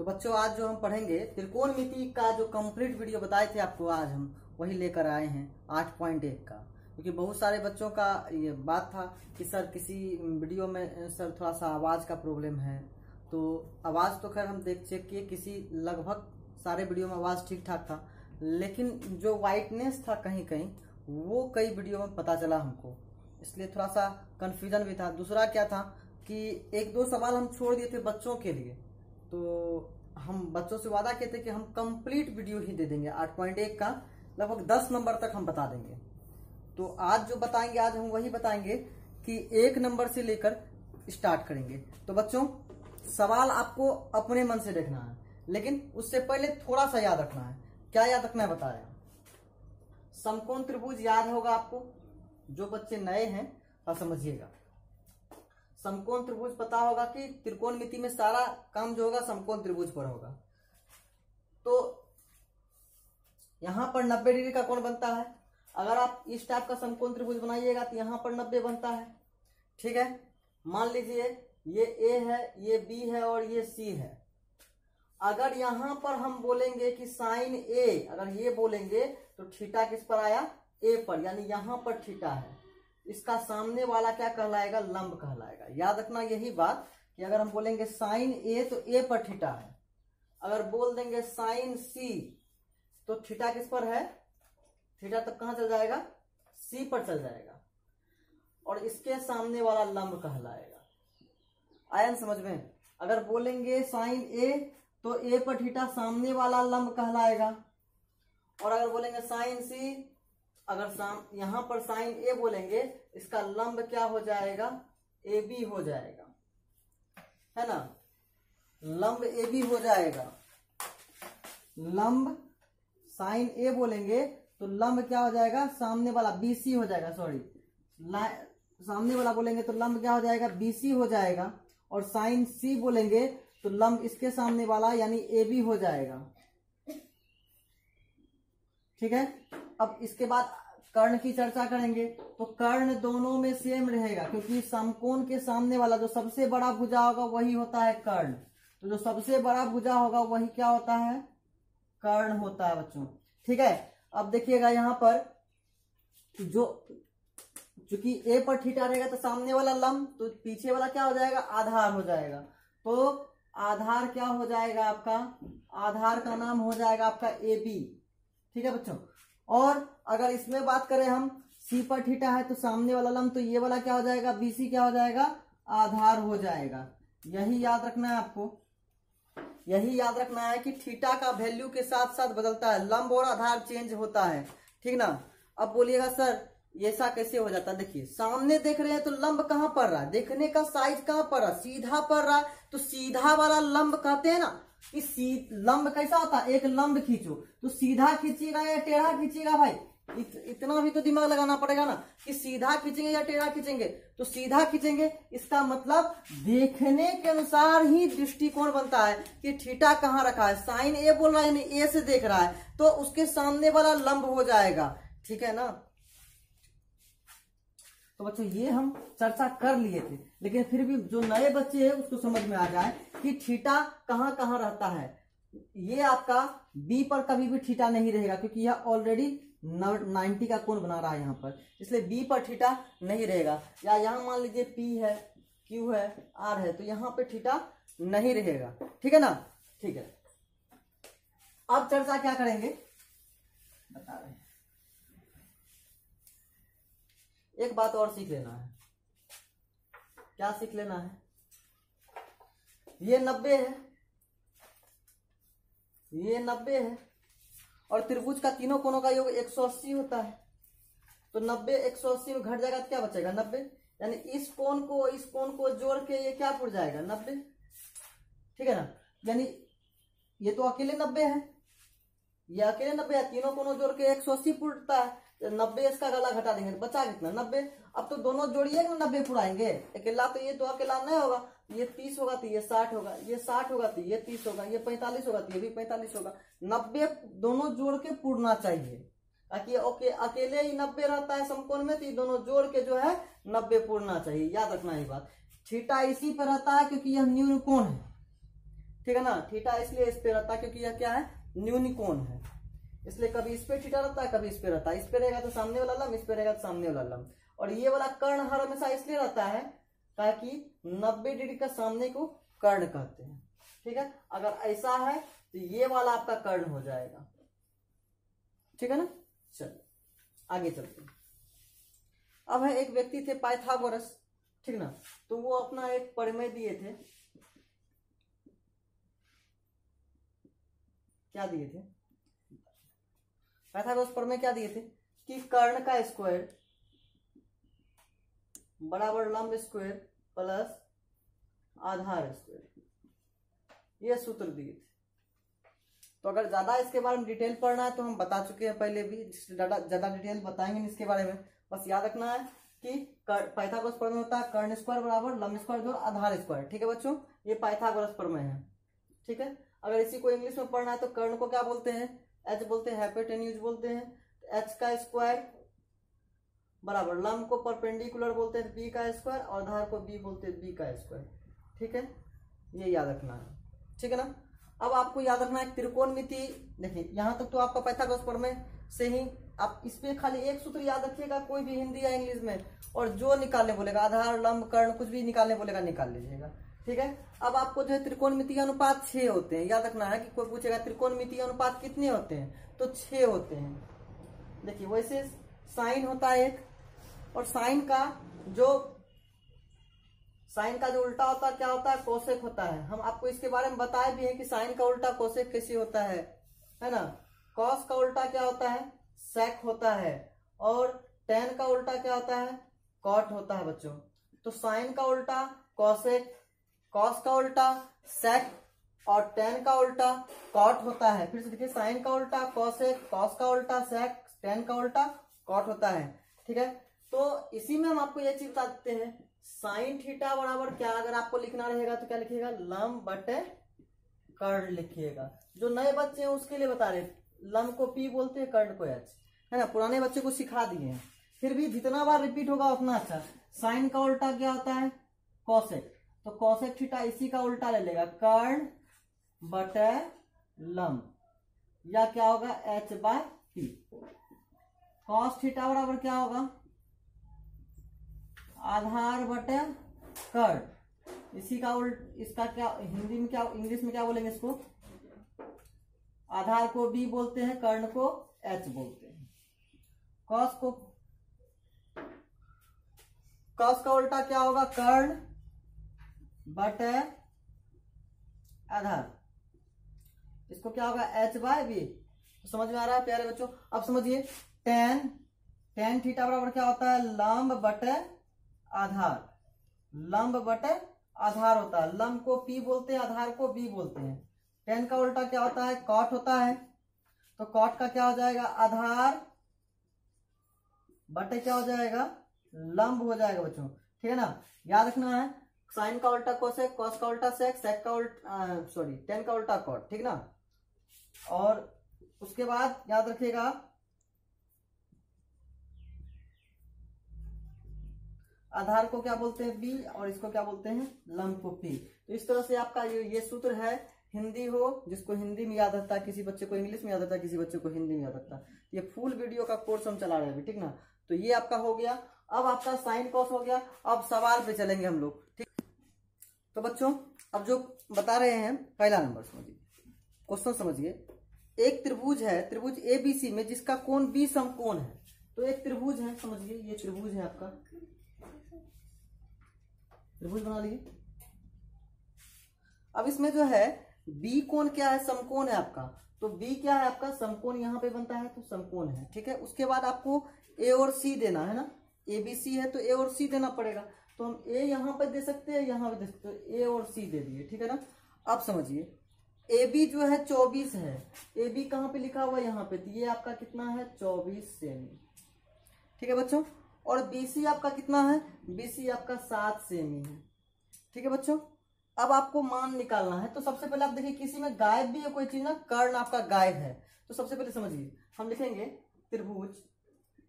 बच्चों आज जो हम पढ़ेंगे त्रिकोणमिति का जो कंप्लीट वीडियो बताए थे आपको, आज हम वही लेकर आए हैं 8.1 का। क्योंकि बहुत सारे बच्चों का ये बात था कि सर किसी वीडियो में सर थोड़ा सा आवाज़ का प्रॉब्लम है, तो आवाज़ तो खैर हम चेक किए, किसी लगभग सारे वीडियो में आवाज़ ठीक ठाक था, लेकिन जो वाइटनेस था कहीं कहीं वो कई वीडियो में पता चला हमको, इसलिए थोड़ा सा कन्फ्यूजन भी था। दूसरा क्या था कि एक दो सवाल हम छोड़ दिए थे बच्चों के लिए, तो हम बच्चों से वादा किए थे कि हम कंप्लीट वीडियो ही दे देंगे 8.1 का, लगभग 10 नंबर तक हम बता देंगे। तो आज जो बताएंगे, आज हम वही बताएंगे कि 1 नंबर से लेकर स्टार्ट करेंगे। तो बच्चों सवाल आपको अपने मन से देखना है, लेकिन उससे पहले थोड़ा सा याद रखना है। क्या याद रखना है बताया? समकोण त्रिभुज याद होगा आपको, जो बच्चे नए हैं तो समझिएगा। समकोण त्रिभुज पता होगा कि त्रिकोणमिति में सारा काम जो होगा समकोण त्रिभुज पर होगा। तो यहां पर 90 डिग्री का कोण बनता है। अगर आप इस टाइप का समकोण त्रिभुज बनाइएगा तो यहां पर 90 बनता है। ठीक है, मान लीजिए ये ए है, ये बी है और ये सी है। अगर यहां पर हम बोलेंगे कि साइन ए, अगर ये बोलेंगे तो थीटा किस पर आया? ए पर, यानी यहां पर थीटा है। इसका सामने वाला क्या कहलाएगा? लंब कहलाएगा। याद रखना यही बात कि अगर हम बोलेंगे साइन ए तो ए पर थीटा है। अगर बोल देंगे साइन सी तो थीटा किस पर है? थीटा तब कहां चल जाएगा? सी पर चल जाएगा, और इसके सामने वाला लंब कहलाएगा। आया समझ में? अगर बोलेंगे साइन ए तो ए पर थीटा सामने वाला लंब कहलाएगा, और अगर बोलेंगे साइन सी, अगर यहां पर साइन ए बोलेंगे, इसका लंब क्या हो जाएगा? ए बी हो जाएगा, है ना? लंब ए बी हो जाएगा। लंब साइन ए बोलेंगे तो लंब क्या हो जाएगा? सामने वाला बी सी हो जाएगा। सॉरी, सामने वाला बोलेंगे तो लंब क्या हो जाएगा? बी सी हो जाएगा, और साइन सी बोलेंगे तो लंब इसके सामने वाला यानी ए बी हो जाएगा। ठीक है, अब इसके बाद कर्ण की चर्चा करेंगे। तो कर्ण दोनों में सेम रहेगा, क्योंकि समकोण के सामने वाला जो सबसे बड़ा भुजा होगा वही होता है कर्ण। तो जो सबसे बड़ा भुजा होगा वही क्या होता है? कर्ण होता है बच्चों। ठीक है, अब देखिएगा यहां पर जो चूंकि ए पर थीटा रहेगा तो सामने वाला लंब, तो पीछे वाला क्या हो जाएगा? आधार हो जाएगा। तो आधार क्या हो जाएगा आपका? आधार का नाम हो जाएगा आपका ए बी। ठीक है बच्चों, और अगर इसमें बात करें हम, सी पर थीटा है तो सामने वाला लंब, तो ये वाला क्या हो जाएगा? बी सी क्या हो जाएगा? आधार हो जाएगा। यही याद रखना है आपको, यही याद रखना है कि थीटा का वैल्यू के साथ साथ बदलता है, लंब और आधार चेंज होता है। ठीक ना? अब बोलिएगा सर ऐसा कैसे हो जाता है? देखिए सामने देख रहे हैं तो लंब कहां पड़ रहा है? देखने का साइज कहां पड़ रहा है? सीधा पड़ रहा है, तो सीधा वाला लंब कहते हैं ना कि लंब कैसा होता है? एक लंब खींचो तो सीधा खींचिएगा या टेढ़ा खींचिएगा? भाई इतना भी तो दिमाग लगाना पड़ेगा ना कि सीधा खींचेंगे या टेढ़ा खींचेंगे। तो सीधा खींचेंगे, इसका मतलब देखने के अनुसार ही दृष्टिकोण बनता है कि थीटा कहां रखा है। साइन ए बोल रहा है यानी ए से देख रहा है, तो उसके सामने वाला लंब हो जाएगा। ठीक है ना? तो बच्चों ये हम चर्चा कर लिए थे, लेकिन फिर भी जो नए बच्चे हैं उसको समझ में आ जाए कि थीटा कहां कहां रहता है। ये आपका बी पर कभी भी थीटा नहीं रहेगा, क्योंकि यह ऑलरेडी 90 का कोण बना रहा है यहाँ पर, इसलिए बी पर थीटा नहीं रहेगा। या यहाँ मान लीजिए पी है, क्यू है, आर है, तो यहाँ पे थीटा नहीं रहेगा। ठीक है ना? ठीक है, अब चर्चा क्या करेंगे बता रहे हैं। एक बात और सीख लेना है। क्या सीख लेना है? ये 90 है, ये 90 है, और त्रिभुज का तीनों कोणों का योग 180 होता है। तो 90 180 में घट जाएगा तो क्या बचेगा? 90, यानी इस कोण को जोड़ के ये क्या पुर जाएगा? 90। ठीक है ना? यानी ये तो अकेले 90 है, ये अकेले 90 है, तीनों कोणों जोड़ के 180 पुरता है। 90 इसका गला घटा देंगे तो बचा कितना? 90। अब तो दोनों जोड़िए ना 90 पुराएंगे। अकेला तो ये तो अकेला नहीं होगा, ये 30 होगा तो ये 60 होगा, ये 60 होगा तो ये 30 होगा, ये 45 होगा तो ये भी 45 होगा। 90 दोनों जोड़ के पुरना चाहिए, ताकि अकेले ही 90 रहता है समकोण में, तो ये दोनों जोड़ के जो है 90 पुरना चाहिए। याद रखना ये बात। थीटा इसी पर रहता है क्योंकि यह न्यून कोण है। ठीक है ना। थीटा इसलिए इस पे रहता है क्योंकि यह क्या है, न्यूनिकोण है, इसलिए कभी इस पे थीटा रहता है, कभी इस पे रहता है। इस पे रहेगा तो सामने वाला लंब, इस पे रहेगा तो सामने वाला लंब। और ये वाला कर्ण हर हमेशा इसलिए रहता है ताकि 90 डिग्री का सामने को कर्ण कहते हैं, ठीक है। अगर ऐसा है तो ये वाला आपका कर्ण हो जाएगा, ठीक है ना। चल आगे चलते हैं। अब है एक व्यक्ति थे पाइथागोरस, ठीक ना। तो वो अपना एक प्रमेय दिए थे, क्या दिए थे, पाइथागोरस प्रमेय क्या दिए थे कि कर्ण का स्क्वायर बराबर लंब स्क्वायर प्लस आधार स्क्वायर, ये सूत्र दिए थे। तो अगर ज्यादा इसके बारे में डिटेल पढ़ना है तो हम बता चुके हैं पहले भी, ज्यादा डिटेल बताएंगे नहीं इसके बारे में। बस याद रखना है कि पाइथागोरस प्रमेय होता है कर्ण स्क्वायर बराबर लंब स्क्वायर जोड़ आधार स्क्वायर, ठीक है बच्चों, ये पाइथागोरस प्रमेय है, ठीक है। अगर इसी को इंग्लिश में पढ़ना है तो कर्ण को क्या बोलते हैं, एच बोलते हैं, हाइपोटेन्यूज बोलते हैं। एच का स्क्वायर बराबर लंब को परपेंडिकुलर बोलते हैं बी का स्क्वायर, और आधार को बी बोलते हैं बी का स्क्वायर, ठीक है। ये याद रखना है, ठीक है ना। अब आपको याद रखना है त्रिकोणमिति। देखिए यहां तक तो आपका पाइथागोरस प्रमेय से ही, आप इसमें खाली एक सूत्र याद रखिएगा, कोई भी हिंदी या इंग्लिश में, और जो निकालने बोलेगा आधार लंब कर्ण कुछ भी निकालने बोलेगा निकाल लीजिएगा, ठीक है। अब आपको जो है त्रिकोणमितीय अनुपात 6 होते हैं, याद रखना है कि कोई पूछेगा त्रिकोणमितीय अनुपात कितने होते हैं, तो 6 होते हैं। देखिए वैसे साइन होता है एक, और साइन का जो उल्टा होता है क्या होता है, कोसेक होता है। हम आपको इसके बारे में बताए भी हैं कि साइन का उल्टा कोसेक कैसे होता है ना। कॉस का उल्टा क्या होता है, सेक होता है, और टेन का उल्टा क्या होता है, कॉट होता है बच्चों। तो साइन का उल्टा कोसेक, कॉस का उल्टा सेक, और टेन का उल्टा कॉट होता है। फिर से देखिए, साइन का उल्टा कोसेक, कॉस का उल्टा सेक, टेन का उल्टा कॉट होता है, ठीक है। तो इसी में हम आपको यह चीज बता देते हैं, साइन थीटा बराबर क्या, अगर आपको लिखना रहेगा तो क्या लिखिएगा, लंब बटे कर्ण लिखिएगा। जो नए बच्चे हैं उसके लिए बता रहे, लंब को पी बोलते हैं, कर्ण को एच, है ना। पुराने बच्चे को सिखा दिए हैं, फिर भी जितना बार रिपीट होगा उतना अच्छा। साइन का उल्टा क्या होता है, कोसेक, तो कोसेक थीटा इसी का उल्टा ले लेगा, कर्ण बटे लंब, या क्या होगा H by P. Cos theta बराबर क्या होगा, आधार बटे कर्ण, इसी का इसका क्या हिंदी में क्या, इंग्लिश में क्या बोलेंगे इसको, आधार को बी बोलते हैं, कर्ण को एच बोलते हैं। कॉस का उल्टा क्या होगा, कर्ण बटे आधार, इसको क्या होगा एच बाय बी। तो समझ में आ रहा है प्यारे बच्चों। अब समझिए टेन थीटा बराबर क्या होता है, लंब बटे आधार, लंब बटे आधार होता है। लंब को पी बोलते हैं, आधार को बी बोलते हैं। टेन का उल्टा क्या होता है, कॉट होता है, तो कॉट का क्या हो जाएगा, आधार बटे क्या हो जाएगा, लंब हो जाएगा बच्चों, ठीक है ना। याद रखना है, साइन का उल्टा कोसेक, कॉस का उल्टा सेक, सेक का उल्टा टेन का उल्टा कॉट, ठीक ना। और उसके बाद याद रखिएगा आधार को क्या बोलते हैं बी, और इसको क्या बोलते हैं, लंब को पी। तो इस तरह से आपका ये सूत्र है। हिंदी हो, जिसको हिंदी में याद रहता है, किसी बच्चे को इंग्लिश में याद रहता है, किसी बच्चे को हिंदी में याद रहता है। ये फुल वीडियो का कोर्स हम चला रहे हैं, ठीक ना। तो ये आपका हो गया। अब आपका साइन कॉस हो गया। अब सवाल पे चलेंगे हम लोग, ठीक। तो बच्चों अब जो बता रहे हैं, पहला नंबर समझिए, क्वेश्चन समझिए। एक त्रिभुज है, त्रिभुज एबीसी में जिसका कोण बी समकोण है। तो एक त्रिभुज है, समझिए ये त्रिभुज है आपका, त्रिभुज बना लिए। अब इसमें जो है बी कोण क्या है, समकोण है आपका। तो बी क्या है आपका, समकोण यहाँ पे बनता है, तो समकोण है, ठीक है। उसके बाद आपको ए और सी देना है ना, ए बी सी है तो ए और सी देना पड़ेगा। तो हम ए यहाँ पे दे सकते हैं, यहाँ पे दे सकते हैं, ए और सी दे दिए, ठीक है ना। अब समझिए ए बी जो है 24 है, ए बी कहाँ पे लिखा हुआ है, यहाँ पे, तो ये आपका कितना है 24 सेमी, ठीक है बच्चों। और बीसी आपका कितना है, बीसी आपका 7 सेमी है, ठीक है बच्चों। अब आपको मान निकालना है। तो सबसे पहले आप देखिए, किसी में गायब भी है कोई चीज ना, कर्ण आपका गायब है। तो सबसे पहले समझिए, हम लिखेंगे त्रिभुज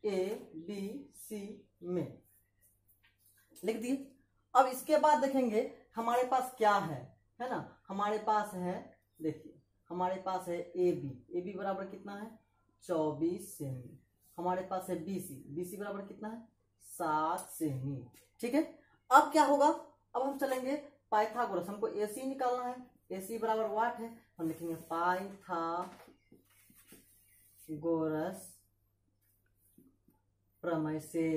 ए बी सी में, लिख दिए। अब इसके बाद देखेंगे हमारे पास क्या है, है ना। हमारे पास है, देखिए हमारे पास है ए बी बराबर कितना है 24 सेमी। हमारे पास है बी सी बराबर कितना है 7 सेमी। ठीक है, अब क्या होगा, अब हम चलेंगे पाइथागोरस, हमको AC निकालना है। AC बराबर वाट है, हम लिखेंगे पाइथागोरस प्रमेय से।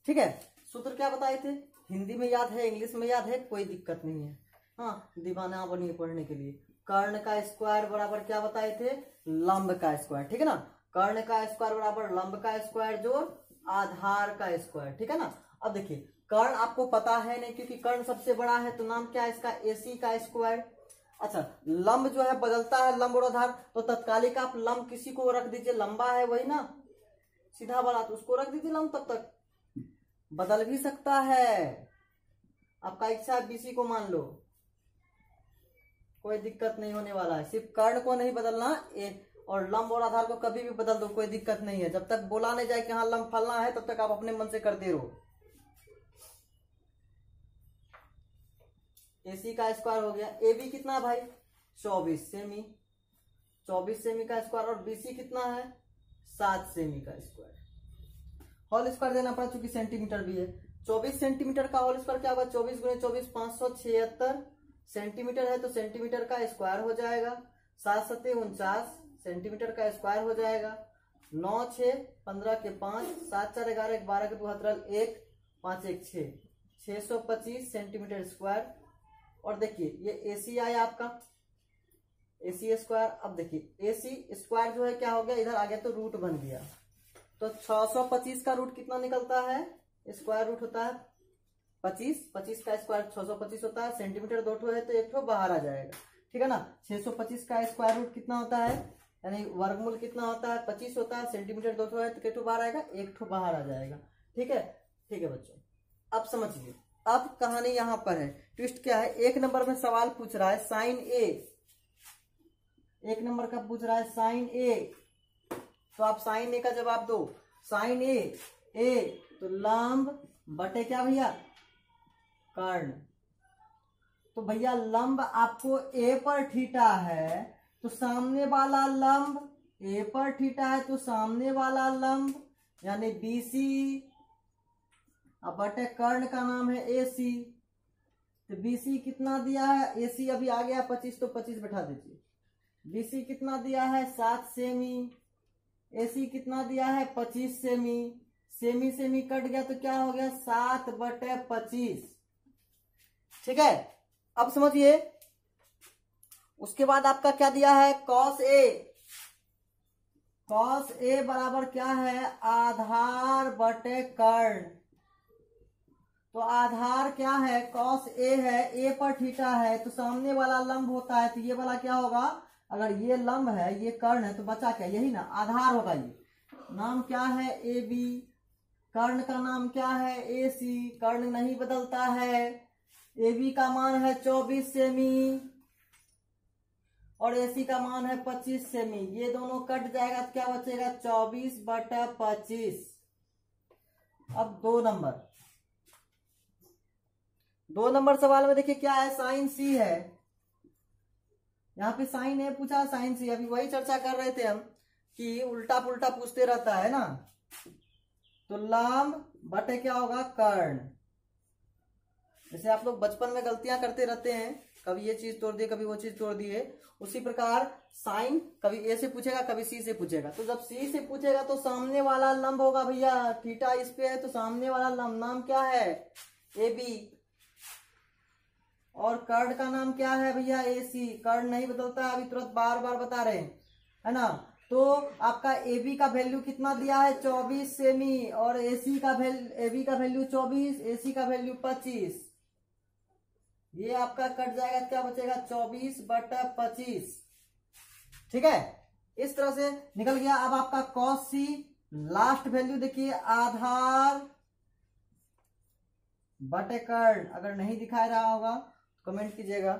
ठीक है, सूत्र क्या बताए थे, हिंदी में याद है, इंग्लिश में याद है, कोई दिक्कत नहीं है। हाँ, दीवाना बनिए पढ़ने के लिए। कर्ण का स्क्वायर बराबर क्या बताए थे, लंब का स्क्वायर। ठीक है ना, कर्ण का स्क्वायर बराबर लंब का स्क्वायर जोड़ आधार का स्क्वायर। ठीक है ना। अब देखिए कर्ण आपको पता है नहीं, क्योंकि कर्ण सबसे बड़ा है, तो नाम क्या है इसका AC का स्क्वायर। अच्छा, लंब जो है बदलता है, लंब और आधार, तो तत्कालिक आप लंब किसी को रख दीजिए, लंबा है वही ना सीधा वाला, तो उसको रख दीजिए लंब, तब तक बदल भी सकता है। आपका इच्छा है BC को मान लो, कोई दिक्कत नहीं होने वाला है। सिर्फ कर्ण को नहीं बदलना, और लंब और आधार को कभी भी बदल दो, कोई दिक्कत नहीं है। जब तक बोला नहीं जाए कि हाँ लंब फलना है, तब तक आप अपने मन से करते रहो। AC का स्क्वायर हो गया, AB कितना भाई 24 सेमी, 24 सेमी का स्क्वायर, और BC कितना है 7 सेमी का स्क्वायर। होल स्क्वायर देना पड़ा चूंकि सेंटीमीटर भी है। 24 सेंटीमीटर का होल स्क्वायर क्या होगा, 24 गुणे 24 576 सेंटीमीटर है, तो सेंटीमीटर का स्क्वायर हो जाएगा। 7 सत्ते 49 सेंटीमीटर का स्क्वायर हो जाएगा। 9 6 15 के 5 7 4 11 12 के 2 हथरल 1 5 1 6 625 सेंटीमीटर स्क्वायर। और देखिए ये AC आया आपका AC स्क्वायर। अब देखिए AC स्क्वायर जो है क्या हो गया, इधर आ गया तो रूट बन गया, तो 625 का रूट कितना निकलता है, स्क्वायर रूट होता है 25, 25 का स्क्वायर 625 होता है। सेंटीमीटर 2 ठो है तो 1 ठो बाहर आ जाएगा। ठीक है ना, 625 का स्क्वायर रूट कितना होता है, यानी वर्गमूल कितना होता है 25 होता है। सेंटीमीटर 2 ठो है तो कितना बाहर आएगा, 1 ठो बाहर आ जाएगा। ठीक है, ठीक है बच्चों, अब समझिए। अब कहानी यहां पर है, ट्विस्ट क्या है, 1 नंबर में सवाल पूछ रहा है साइन A, 1 नंबर का पूछ रहा है साइन A, तो आप साइन A का जवाब दो। साइन A तो लंब बटे क्या भैया कर्ण। तो भैया लंब आपको A पर थीटा है, तो सामने वाला लंब A पर थीटा है, तो सामने वाला लंब यानी BC, अब बटे कर्ण का नाम है AC, तो BC कितना दिया है, AC अभी आ गया 25, तो 25 बैठा दीजिए। BC कितना दिया है 7 सेमी, AC कितना दिया है 25 सेमी, सेमी सेमी कट गया तो क्या हो गया 7 बटे 25। ठीक है, अब समझिए उसके बाद आपका क्या दिया है cos A, cos A बराबर क्या है आधार बटे कर्ण। तो आधार क्या है cos A है, A पर थीटा है, तो सामने वाला लंब होता है, तो ये वाला क्या होगा, अगर ये लंब है ये कर्ण है, तो बचा क्या, यही ना आधार होगा। ये नाम क्या है AB, कर्ण का नाम क्या है AC, कर्ण नहीं बदलता है। AB का मान है 24 सेमी और AC का मान है 25 सेमी, ये दोनों कट जाएगा तो क्या बचेगा 24 बटा 25। अब 2 नंबर सवाल में देखिए क्या है, साइन C है, यहाँ पे साइन A पूछा साइन C, अभी वही चर्चा कर रहे थे हम कि उल्टा पुल्टा पूछते रहता है ना। तो लंब बटे क्या होगा कर्ण। जैसे आप लोग बचपन में गलतियां करते रहते हैं, कभी ये चीज तोड़ दिए कभी वो चीज तोड़ दिए, उसी प्रकार साइन कभी A से पूछेगा कभी C से पूछेगा। तो जब C से पूछेगा तो सामने वाला लंब होगा भैया, थीटा इस पे है तो सामने वाला लंब नाम क्या है AB, और कर्ण का नाम क्या है भैया AC, कर्ण नहीं बदलता है, अभी तुरंत बार बार बता रहे हैं है ना। तो आपका AB का वैल्यू कितना दिया है 24 सेमी, और AB का वैल्यू 24, AC का वैल्यू 25, ये आपका कट जाएगा, क्या बचेगा 24 बटा 25। ठीक है, इस तरह से निकल गया। अब आपका cos C लास्ट वैल्यू देखिए आधार बटे कर्ण, अगर नहीं दिखाई रहा होगा कमेंट कीजिएगा,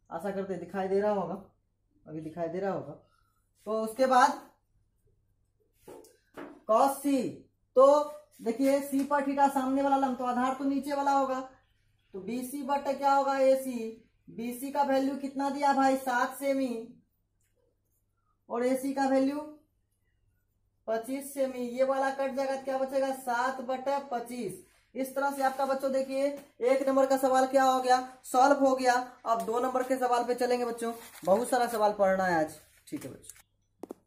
आशा करते दिखाई दे रहा होगा, अभी दिखाई दे रहा होगा। तो उसके बाद cos C, तो देखिए C पर थीटा सामने वाला लंब, तो आधार तो नीचे वाला होगा, तो BC बटे क्या होगा AC। BC का वैल्यू कितना दिया भाई 7 सेमी और AC का वैल्यू 25 सेमी। ये वाला कट जाएगा, क्या बचेगा 7/25। इस तरह से आपका बच्चों देखिए 1 नंबर का सवाल क्या हो गया, सॉल्व हो गया। अब 2 नंबर के सवाल पे चलेंगे बच्चों, बहुत सारा सवाल पढ़ना है आज, ठीक है बच्चों।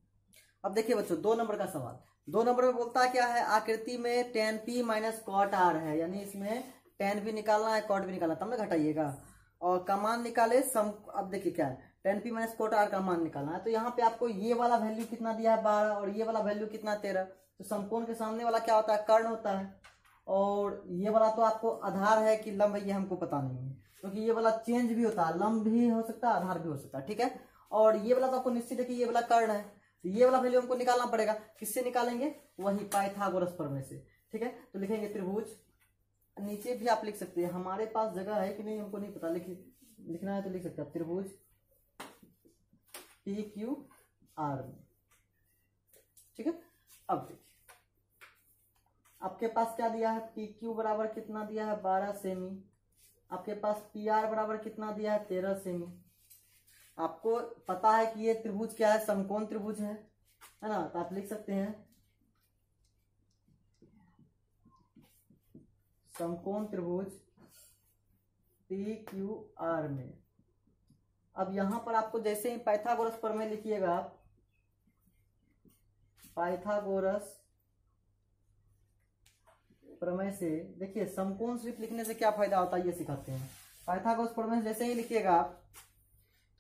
अब देखिए बच्चों 2 नंबर का सवाल, 2 नंबर में बोलता है क्या है, आकृति में tan p minus cot r है, यानी इसमें tan p निकालना है, कॉट भी निकालना, तब ना घटाइएगा और का मान निकाले सम। अब देखिए क्या है, tan p minus cot r का मान निकालना है। तो यहाँ पे आपको ये वाला वैल्यू कितना दिया है 12 और ये वाला वैल्यू कितना 13। तो समकोण के सामने वाला क्या होता है, कर्ण होता है। और ये वाला तो आपको आधार है कि लंब है ये हमको पता नहीं है, क्योंकि ये वाला चेंज भी होता है, लंब भी हो सकता है आधार भी हो सकता है, ठीक है। और ये वाला तो आपको निश्चित है कि ये वाला कर्ण है, तो ये वाला वैल्यू हमको निकालना पड़ेगा। किससे निकालेंगे, वही पाइथागोरस प्रमेय से, ठीक है। तो लिखेंगे त्रिभुज, नीचे भी आप लिख सकते हैं, हमारे पास जगह है कि नहीं हमको नहीं पता, लिखना है तो लिख सकते हैं त्रिभुज PQR में, ठीक है। अब देखिए आपके पास क्या दिया है, PQ बराबर कितना दिया है 12 सेमी, आपके पास PR बराबर कितना दिया है 13 सेमी। आपको पता है कि ये त्रिभुज क्या है, समकोण त्रिभुज है ना। तो आप लिख सकते हैं समकोण त्रिभुज PQR में। अब यहां पर आपको जैसे ही पाइथागोरस प्रमेय लिखिएगा, पाइथागोरस प्रमेय से देखिए समकोण सिर्फ लिखने से क्या फायदा होता है ये सिखाते हैं। पाइथागोरस प्रमेय जैसे ही लिखिएगा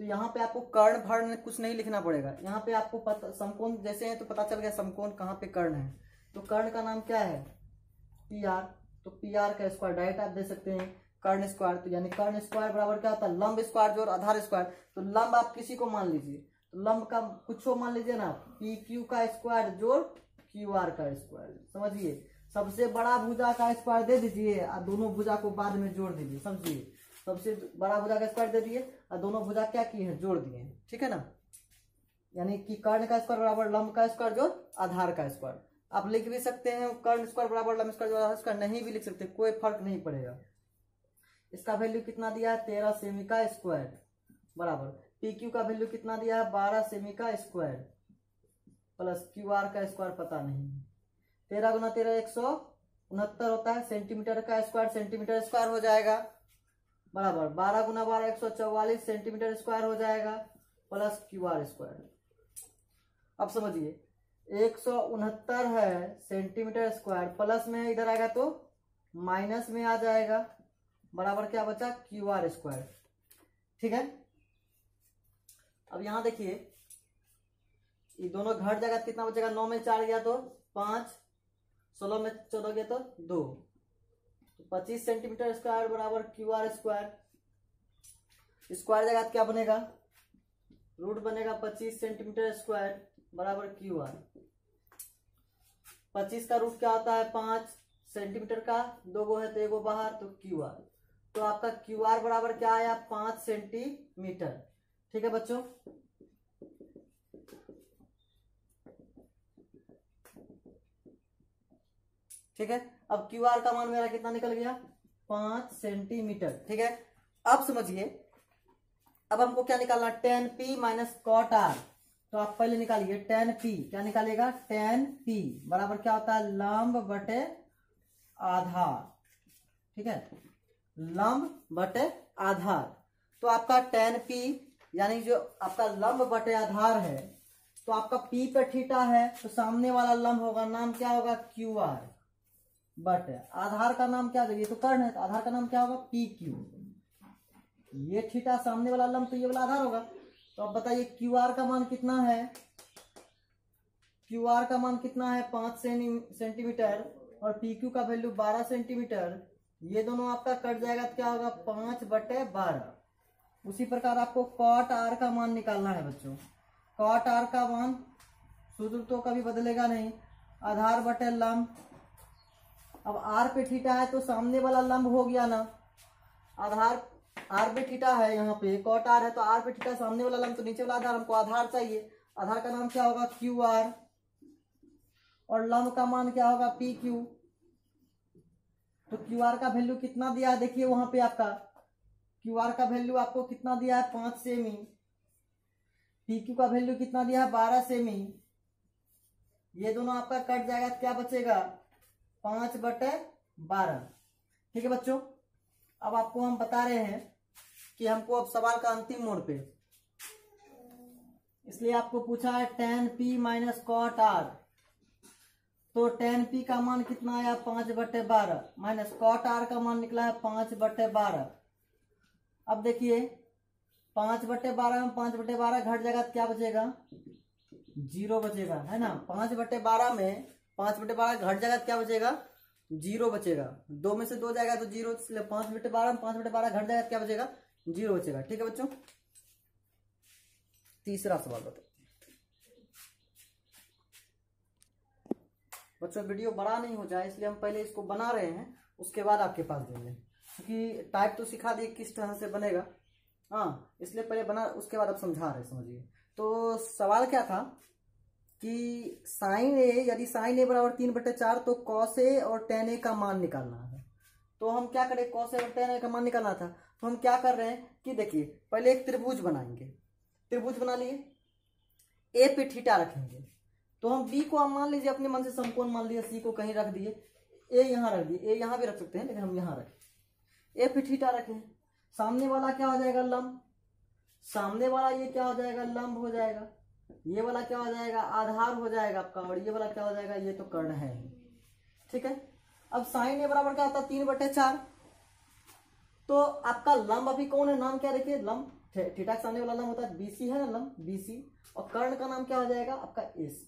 तो यहाँ पे आपको कर्ण भर्ण कुछ नहीं लिखना पड़ेगा। यहाँ पे आपको पता समकोण जैसे है तो पता चल गया समकोण कहाँ पे कर्ण है। तो कर्ण का नाम क्या है PR, तो PR का स्क्वायर डायरेक्ट आप दे सकते हैं कर्ण स्क्वायर। तो यानी कर्ण स्क्वायर बराबर क्या होता है, लंब स्क्वायर जोड़ आधार स्क्वायर। तो लंब आप किसी को मान लीजिए, तो लंब का कुछ को मान लीजिए ना, PQ का स्क्वायर जोड़ QR का स्क्वायर। समझिए सबसे बड़ा भुजा का स्क्वायर दे दीजिए और दोनों भुजा को बाद में जोड़ दीजिए। समझिए सबसे बड़ा भुजा का स्क्वायर दे दिए और दोनों भुजा क्या किए हैं, जोड़ दिए, ठीक है ना। यानी कि कर्ण का स्क्वायर बराबर लंब का स्क्वायर जोड़ आधार का स्क्वायर। आप लिख भी सकते हैं कर्ण स्क्वायर बराबर लंब स्क्वायर जोड़ आधार स्क्वायर, नहीं भी लिख सकते, कोई फर्क नहीं पड़ेगा। इसका वैल्यू कितना दिया है 13 सेमी का स्क्वायर बराबर PQ का वैल्यू कितना दिया है 12 सेमी का स्क्वायर प्लस QR का स्क्वायर पता नहीं। 13 गुना 13 169 होता है, सेंटीमीटर का स्क्वायर सेंटीमीटर स्क्वायर हो जाएगा बराबर 12 गुना 12 144 सेंटीमीटर स्क्वायर हो जाएगा प्लस QR स्क्वायर। अब समझिए 169 है सेंटीमीटर स्क्वायर, प्लस में इधर आएगा तो माइनस में आ जाएगा बराबर क्या बचा QR स्क्वायर, ठीक है। अब यहां देखिए ये दोनों घट जाएगा, कितना बचेगा 9 में 4 गया तो 5, 16 में 14 गया तो 2, 25 सेंटीमीटर स्क्वायर बराबर QR स्क्वायर। स्क्वायर जगह क्या बनेगा, रूट बनेगा 25 सेंटीमीटर स्क्वायर बराबर QR। 25 का रूट क्या होता है 5 सेंटीमीटर का, 2 गो है तो 1 गो बाहर तो QR। तो आपका QR बराबर क्या आया 5 सेंटीमीटर, ठीक है बच्चों। ठीक है, अब QR का मान मेरा कितना निकल गया 5 सेंटीमीटर, ठीक है। अब समझिए अब हमको क्या निकालना, tan P minus cot R। तो आप पहले निकालिए tan P, क्या निकालेगा tan P बराबर क्या होता है लंब बटे आधार, ठीक है, लंब बटे आधार। तो आपका tan P यानी जो आपका लंब बटे आधार है, तो आपका P पे थीटा है तो सामने वाला लंब होगा, नाम क्या होगा QR बटे आधार का नाम क्या है, ये तो कर्ण है तो आधार का नाम क्या होगा PQ। ये थीटा सामने वाला लंब तो ये वाला आधार होगा। तो अब बताइए QR का मान कितना है, QR का मान कितना है 5 सेंटीमीटर और PQ का वैल्यू 12 सेंटीमीटर। ये दोनों आपका कट जाएगा तो क्या होगा 5/12। उसी प्रकार आपको कॉट R का मान निकालना है बच्चों। कॉट R का मान सूत्र तो कभी बदलेगा नहीं, आधार बटे लंब। अब R पे थीटा है तो सामने वाला लंब हो गया ना, आधार R पे थीटा है, यहाँ पे कॉट R है तो R पे थीटा सामने वाला लंब तो नीचे वाला आधार, हमको आधार चाहिए। आधार का नाम क्या होगा QR और लंब का मान क्या होगा PQ। तो क्यू आर का वैल्यू कितना दिया है, देखिए वहां पे आपका क्यू आर का वैल्यू आपको कितना दिया है 5 सेमी, पी क्यू का वैल्यू कितना दिया है 12 सेमी। ये दोनों आपका कट जाएगा, क्या बचेगा 5/12। ठीक है बच्चों, अब आपको हम बता रहे हैं कि हमको अब सवाल का अंतिम मोड़ पे, इसलिए आपको पूछा है tan p minus cot r। तो tan p का मान कितना आया 5/12 माइनस कॉट r का मान निकला है 5/12। अब देखिए 5/12 में 5/12 घट जाएगा तो क्या बचेगा 0 बचेगा, है ना। 5/12 में 5/12 घट जाएगा तो क्या बचेगा 0 बचेगा। 2 में से 2 जाएगा तो 0, इसलिए 5/12 में 5/12 घट जाएगा तो क्या बचेगा 0 बचेगा। ठीक है बच्चों, तीसरा सवाल बताओ बच्चों। वीडियो बड़ा नहीं हो जाए इसलिए हम पहले इसको बना रहे हैं, उसके बाद आपके पास देंगे, क्योंकि टाइप तो सिखा दिए किस तरह से बनेगा, हाँ, इसलिए पहले बना, उसके बाद आप समझा रहे, समझिए। तो सवाल क्या था कि साइन ए, यदि साइन ए बराबर 3/4 तो कॉस ए और टेन ए का मान निकालना है। तो हम क्या करें, कॉस ए और टेन ए का मान निकालना था, तो हम क्या कर रहे हैं कि देखिए पहले एक त्रिभुज बनाएंगे, त्रिभुज बना लिए, ए पे थीटा रखेंगे। तो हम बी को हम मान लीजिए अपने मन से समकोण मान लिया, सी को कहीं रख दिए, ए यहाँ रख दिए, ए यहाँ भी रख सकते हैं लेकिन हम यहाँ रखें, ए पे थीटा रखें। सामने वाला क्या हो जाएगा लंब, सामने वाला ये क्या हो जाएगा लंब हो जाएगा, ये वाला क्या हो जाएगा आधार हो जाएगा आपका, और ये वाला क्या हो जाएगा ये तो कर्ण है। ठीक है, अब साइन ए बराबर क्या होता है 3/4। तो आपका लंब अभी कौन है, नाम क्या देखिए, लंब थीटा के सामने वाला लंब होता है बीसी, है ना लंब बीसी, और कर्ण का नाम क्या हो जाएगा आपका एसी।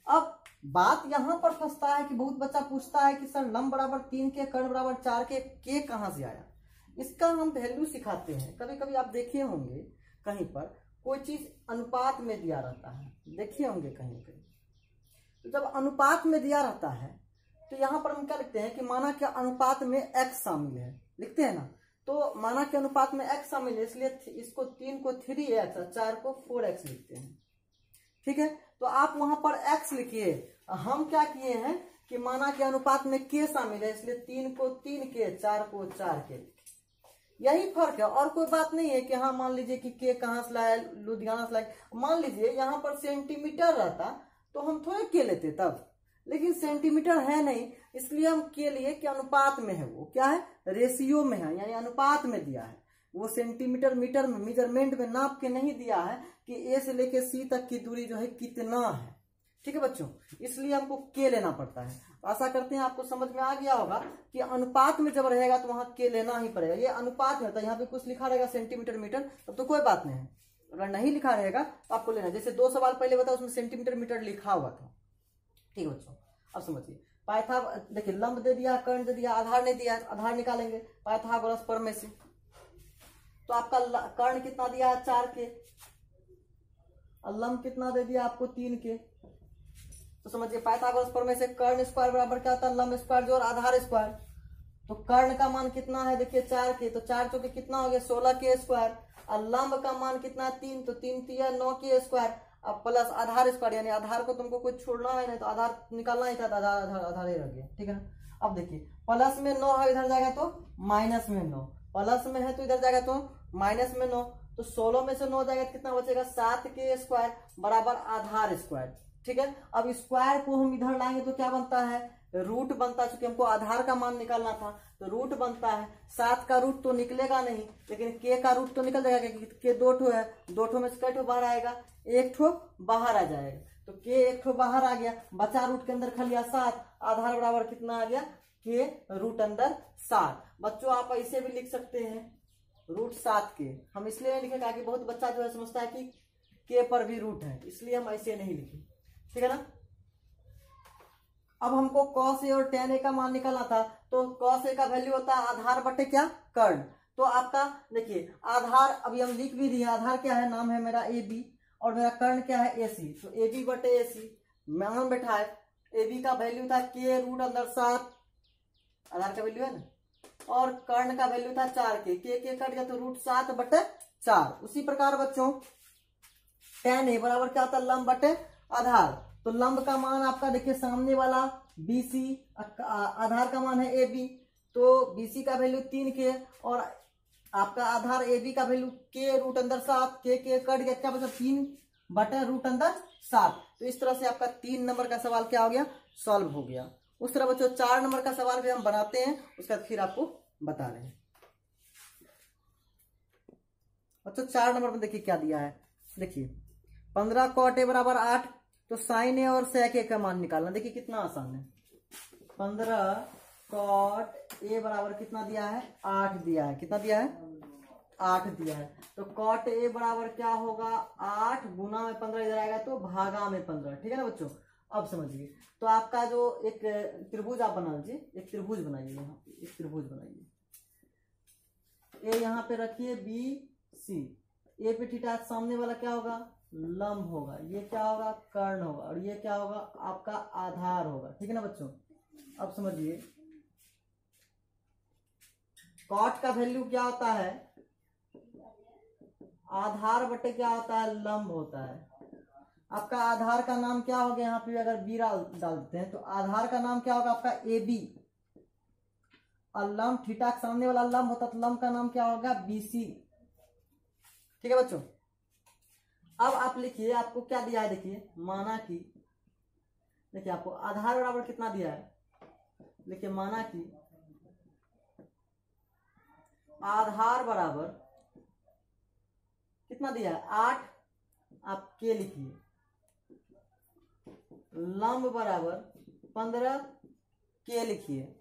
अब बात यहां पर फंसता है कि बहुत बच्चा पूछता है कि सर लंब बराबर 3 के कर्ण बराबर 4 के कहां से आया। इसका हम वैल्यू सिखाते हैं। कभी कभी आप देखे होंगे कहीं पर कोई चीज अनुपात में दिया रहता है, देखे होंगे कहीं कहीं। तो जब अनुपात में दिया रहता है तो यहां पर हम क्या लिखते हैं कि माना कि अनुपात में x शामिल है, लिखते हैं ना। तो माना कि अनुपात में x शामिल है, इसलिए इसको 3 को 3x और 4 को 4x लिखते हैं। ठीक है, तो आप वहां पर x लिखिए, हम क्या किए हैं कि माना कि अनुपात में k शामिल है, इसलिए 3 को 3k 4 को 4k। यही फर्क है, और कोई बात नहीं है कि हाँ मान लीजिए कि के कहां से लाया, लुधियाना से लाया। मान लीजिए यहाँ पर सेंटीमीटर रहता तो हम थोड़े के लेते तब, लेकिन सेंटीमीटर है नहीं, इसलिए हम के लिए कि अनुपात में है, वो क्या है रेशियो में है, यानी अनुपात में दिया है। वो सेंटीमीटर मीटर में मेजरमेंट में नाप के नहीं दिया है कि ए से लेके सी तक की दूरी जो है कितना है। ठीक है बच्चों, इसलिए हमको के लेना पड़ता है। आशा करते हैं आपको समझ में आ गया होगा कि अनुपात में जब रहेगा तो वहां के लेना ही पड़ेगा। ये अनुपात में होता है, यहाँ पे कुछ लिखा रहेगा सेंटीमीटर मीटर तब तो कोई बात नहीं है, अगर नहीं लिखा रहेगा तो आपको लेना। जैसे 2 सवाल पहले बताया उसमें सेंटीमीटर मीटर लिखा हुआ था। ठीक है बच्चों, अब समझिए पाइथा, देखिए लंब दे दिया, कर्ण दे दिया, आधार नहीं दिया, आधार निकालेंगे पाइथागोरस प्रमेय से। तो आपका कर्ण कितना दिया है 4k, और लंब कितना दे दिया आपको 3k। तो समझिए पाइथागोरस प्रमेय से कर्ण स्क्वायर बराबर क्या होता है लंब स्क्वायर जोड़ आधार स्क्वायर। तो कर्ण का मान कितना है देखिए 4k, तो 4 चौके कितना हो गया 16k स्क्वायर, और लंब का मान कितना 3, तो 3 तिया 9k स्क्वायर, अब प्लस आधार स्क्वायर, यानी आधार को तुमको कुछ छोड़ना है नहीं, तो आधार निकालना ही था, तो आधार आधार आधार ही रह गया। ठीक है ना। अब देखिए प्लस में 9 है, इधर जाएगा तो माइनस में 9, प्लस में है तो इधर जाएगा तो माइनस में 9, तो 16 में से 9 जाएगा तो कितना बचेगा 7k स्क्वायर बराबर आधार स्क्वायर। ठीक है, अब स्क्वायर को हम इधर लाएंगे तो क्या बनता है रूट बनता है, क्योंकि हमको आधार का मान निकालना था तो रूट बनता है। 7 का रूट तो निकलेगा नहीं, लेकिन के का रूट तो निकल जाएगा, क्योंकि के 2 ठो है, 2 ठो में से कई ठो बाहर आएगा, 1 ठो बाहर आ जाएगा, तो के 1 ठो बाहर आ गया, बचा रूट के अंदर खलिया 7, आधार बराबर कितना आ गया के रूट अंदर 7। बच्चों आप ऐसे भी लिख सकते हैं रूट 7k, हम इसलिए नहीं लिखेगा कि बहुत बच्चा जो है समझता है कि के पर भी रूट है, इसलिए हम ऐसे नहीं लिखे। ठीक है ना। अब हमको cos a और tan a का मान निकालना था, तो cos a का वैल्यू होता है आधार बटे क्या कर्ण। तो आपका देखिए आधार अभी हम लिख भी दिए, आधार क्या है नाम है मेरा AB और मेरा कर्ण क्या है AC, तो AB बटे AC मान बैठा है। AB का वैल्यू था k रूट अंदर 7, आधार का वैल्यू है ना, और कर्ण का वैल्यू था 4k, के कट गया तो रूट 7 बटे 4। उसी प्रकार बच्चों tan a बराबर क्या होता है लंब बटे आधार, तो लंब का मान आपका देखिए सामने वाला BC, आधार का मान है AB, तो BC का वैल्यू 3K और आपका आधार AB का वैल्यू K रूट अंदर 7, K कट गया, क्या बचा 3 बटा रूट अंदर 7। तो इस तरह से आपका 3 नंबर का सवाल क्या हो गया, सॉल्व हो गया। उस तरह बच्चों 4 नंबर का सवाल भी हम बनाते हैं, उसका फिर आपको बता रहे हैं। बच्चों 4 नंबर में देखिए क्या दिया है, देखिए 15 cot A बराबर 8, तो sin A और sec A का मान निकालना। देखिए कितना आसान है, 15 cot A बराबर कितना दिया है, 8 दिया है। कितना दिया है, 8 दिया है। तो cot A बराबर क्या होगा, 8 गुना में 15 इधर आएगा तो भागा में 15। ठीक है ना बच्चों, अब समझिए। तो आपका जो एक त्रिभुज आप बना लीजिए, एक त्रिभुज बनाइए, यहाँ पे एक त्रिभुज बनाइए। ए यहाँ पे रखिए BC, ए पे थीटा, सामने वाला क्या होगा, लंब होगा, ये क्या होगा, कर्ण होगा, और ये क्या होगा, आपका आधार होगा। ठीक है ना बच्चों, अब समझिए कॉट का वैल्यू क्या होता है, आधार बटे क्या होता है, लंब होता है। आपका आधार का नाम क्या हो गया, यहाँ पे अगर बी डाल देते हैं तो आधार का नाम क्या होगा आपका AB, और लंब थीटा के सामने वाला लंब होता तो लंब का नाम क्या होगा, BC। ठीक है बच्चों, अब आप लिखिए, आपको क्या दिया है, देखिए माना कि, देखिए आपको आधार बराबर कितना दिया है, देखिए माना कि आधार बराबर कितना दिया है, 8, आप के लिखिए, लंब बराबर 15 के लिखिए।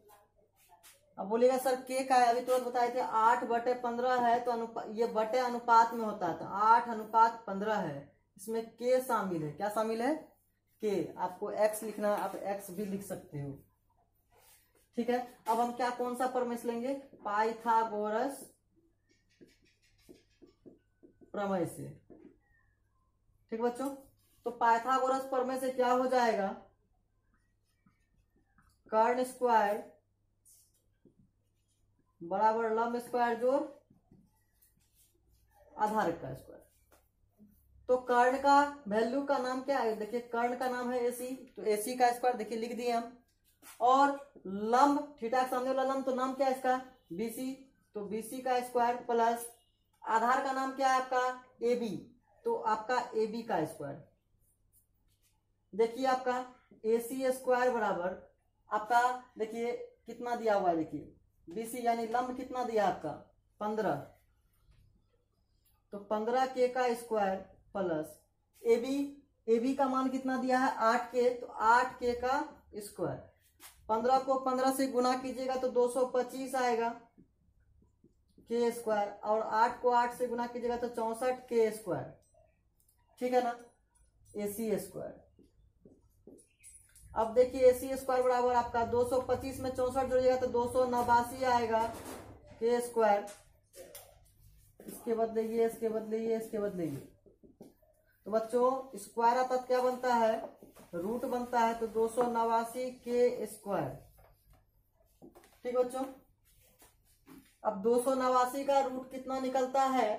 अब बोलिएगा सर के का है, अभी तुरंत बताए थे 8 बटे 15 है, तो ये बटे अनुपात में होता है, तो 8 अनुपात 15 है, इसमें के शामिल है। क्या शामिल है, के। आपको x लिखना है, आप x भी लिख सकते हो। ठीक है, अब हम क्या, कौन सा प्रमेय लेंगे, पाइथागोरस प्रमेय से। ठीक बच्चों, तो पाइथागोरस प्रमेय से क्या हो जाएगा, कर्ण स्क्वायर बराबर लंब स्क्वायर जोड़ आधार का स्क्वायर। तो कर्ण का वैल्यू का नाम क्या है, देखिए कर्ण का नाम है AC, तो AC का स्क्वायर देखिए लिख दिए हम, और लंब थीटा के सामने वाला लंब, तो नाम क्या है इसका, BC, तो BC का स्क्वायर प्लस आधार का नाम क्या है आपका AB, तो आपका AB का स्क्वायर। देखिए आपका AC स्क्वायर बराबर आपका, देखिए कितना दिया हुआ है, देखिए BC यानी लंब कितना दिया आपका 15, तो 15K का स्क्वायर प्लस AB का मान कितना दिया है 8K, तो 8K का स्क्वायर। 15 को 15 से गुना कीजिएगा तो 225 आएगा के स्क्वायर, और 8 को 8 से गुना कीजिएगा तो 64K स्क्वायर। ठीक है ना, AC स्क्वायर। अब देखिए AC स्क्वायर बराबर आपका 225 में 64 जोड़िएगा तो 289 आएगा के स्क्वायर। इसके बदले ये, इसके बदले ये, इसके बदले ये, तो बच्चों स्क्वायर आता क्या बनता है, रूट बनता है, तो 289 के स्क्वायर। ठीक बच्चों, अब 289 का रूट कितना निकलता है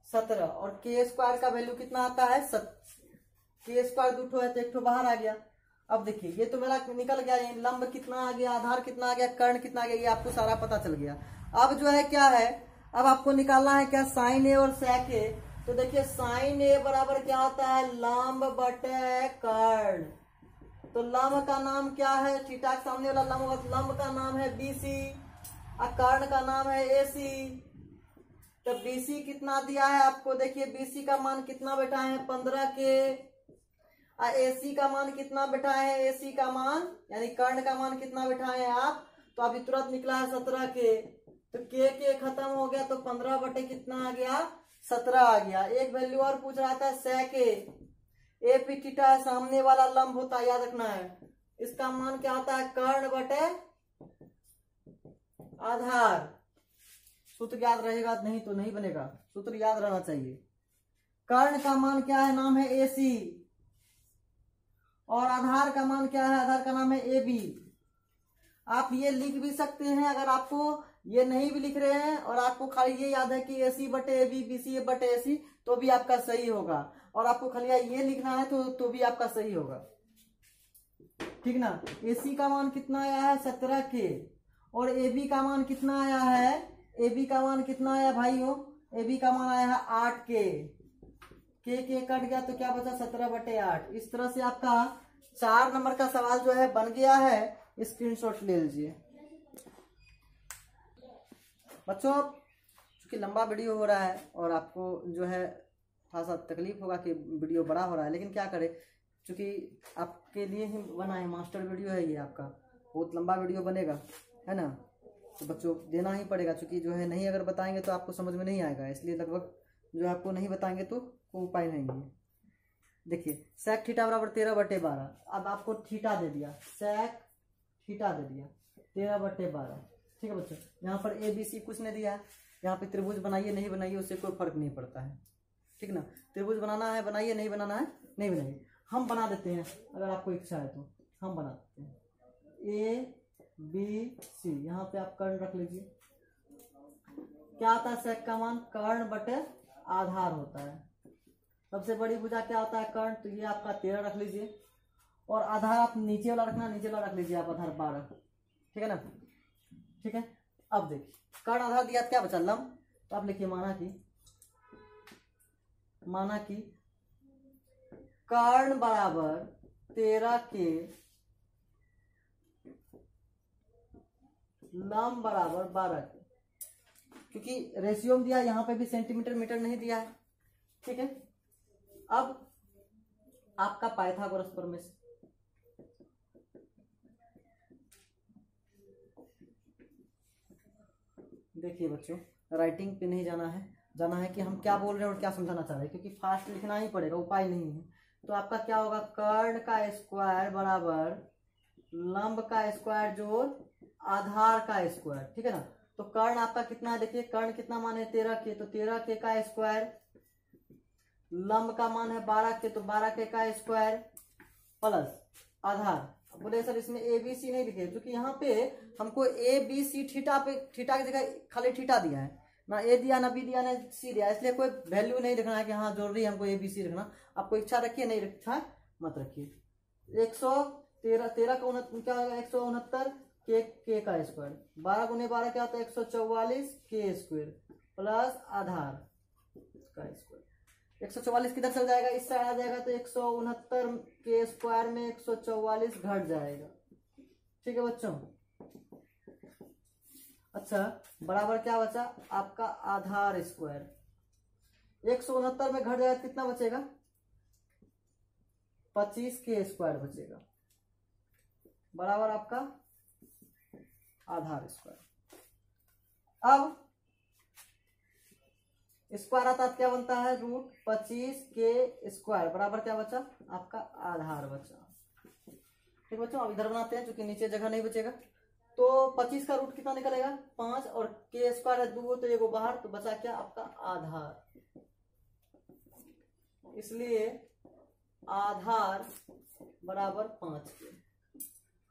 17, और के स्क्वायर का वैल्यू कितना आता है, के स्क्वायर दो ठो है तो एक ठो बाहर आ गया। अब देखिए ये तो मेरा निकल गया, ये लंब कितना आ गया, आधार कितना आ गया, कर्ण कितना आ गया, ये आपको सारा पता चल गया। अब जो है क्या है, अब आपको निकालना है क्या, साइन ए और सेक ए। तो देखिए साइन ए बराबर क्या होता है, लंब बटे कर्ण। तो लंब का नाम क्या है, थीटा के सामने वाला लंब, लंब का नाम है BC और कर्ण का नाम है AC। तो BC कितना दिया है आपको, देखिए BC का मान कितना बैठा है 15 के, और AC का मान कितना बैठा है, AC का मान यानी कर्ण का मान कितना बैठा है आप, तो अभी तुरंत निकला है 17 के, तो के खत्म हो गया, तो 15 बटे कितना आ गया 17 आ गया। एक वैल्यू और पूछ रहा था सेक ए पी थीटा सामने वाला लंब होता है, याद रखना है, इसका मान क्या होता है, कर्ण बटे आधार। सूत्र याद रहेगा, नहीं तो नहीं बनेगा, सूत्र याद रहना चाहिए। कर्ण का मान क्या है, नाम है AC, और आधार का मान क्या है, आधार का नाम है AB। आप ये लिख भी सकते हैं, अगर आपको ये नहीं भी लिख रहे हैं और आपको खाली ये याद है कि AC बटे AB, BC बटे AC, तो भी आपका सही होगा, और आपको खाली ये लिखना है तो भी आपका सही होगा। ठीक ना। AC का मान कितना आया है 17 के, और AB का मान कितना आया है, AB का मान कितना आया भाइयों, AB का मान आया है 8 के कट गया तो क्या बचा 17/8। इस तरह से आपका 4 नंबर का सवाल जो है बन गया है, स्क्रीनशॉट ले लीजिए बच्चों। चूंकि लंबा वीडियो हो रहा है और आपको जो है थोड़ा सा तकलीफ होगा कि वीडियो बड़ा हो रहा है, लेकिन क्या करें, चूंकि आपके लिए ही बना है, मास्टर वीडियो है ये आपका, बहुत लंबा वीडियो बनेगा है ना, तो बच्चों देना ही पड़ेगा। चूंकि जो है नहीं अगर बताएंगे तो आपको समझ में नहीं आएगा, इसलिए लगभग जो आपको नहीं बताएंगे तो कोई उपाय नहीं है। देखिए sec थीटा बराबर 13/12। अब आपको थीटा दे दिया, sec थीटा दे दिया 13/12। ठीक है बच्चों, यहाँ पर ABC कुछ नहीं दिया है, यहाँ पे त्रिभुज बनाइए नहीं बनाइए उससे कोई फर्क नहीं पड़ता है। ठीक ना, त्रिभुज बनाना है बनाइए, नहीं बनाना है नहीं बनाइए। हम बना देते हैं अगर आपको इच्छा है तो हम बना देते हैं ABC। यहाँ पे आप कर्ण रख लीजिए। क्या आता है sec का मान, कर्ण बटे आधार होता है। सबसे बड़ी भुजा क्या होता है कर्ण, तो ये आपका 13 रख लीजिए, और आधार आप नीचे वाला रखना, नीचे वाला रख लीजिए आप आधार 12। ठीक है ना, ठीक है। अब देखिए कर्ण आधार दिया क्या बचा लंब, तो आप लिखिए माना कि कर्ण बराबर 13 के, लंब बराबर 12 के, क्योंकि रेशियो में दिया, यहाँ पे भी सेंटीमीटर मीटर नहीं दिया है। ठीक है, अब आपका पाइथागोरस प्रमेय, देखिए बच्चों राइटिंग पे नहीं जाना है कि हम क्या बोल रहे हैं और क्या समझाना चाह रहे हैं, क्योंकि फास्ट लिखना ही पड़ेगा, उपाय नहीं है। तो आपका क्या होगा, कर्ण का स्क्वायर बराबर लंब का स्क्वायर जोड़ आधार का स्क्वायर। ठीक है ना, तो कर्ण आपका कितना है, देखिए कर्ण कितना मान है 13 के, तो 13 के का स्क्वायर, लंब का मान है 12 के, तो 12 के का स्क्वायर प्लस आधार। बोले सर इसमें ABC नहीं लिखे, क्योंकि यहाँ पे हमको ABC थीटा पे, थीटा की जगह खाली थीटा दिया है ना, A दिया ना B दिया ना C दिया, इसलिए कोई वैल्यू नहीं लिखना है कि हाँ जरूरी हमको ABC रखना। आपको इच्छा रखिए, नहीं इच्छा मत रखिए। 113 का क्या होगा 169 के का स्क्वायर, 12 गुने 12 क्या होता है 144 के स्क्वायर प्लस आधार का स्क्वायर। 144 किधर चल जाएगा, इस साइड आ जाएगा, तो 169 के स्क्वायर में 144 घट जाएगा। ठीक है बच्चों, अच्छा बराबर क्या बचा आपका आधार स्क्वायर। 169 में घट जाएगा कितना बचेगा, 25 के स्क्वायर बचेगा, बराबर आपका आधार स्क्वायर। अब स्क्वायर आता है क्या बनता है, √25 के स्क्वायर बराबर क्या बचा आपका आधार बचा। ठीक बच्चों, अब इधर बनाते हैं, क्योंकि नीचे जगह नहीं बचेगा। तो 25 का रूट कितना निकलेगा 5, और के स्क्वायर है 2 तो एगो बाहर, तो बचा क्या आपका आधार। इसलिए आधार बराबर 5 के।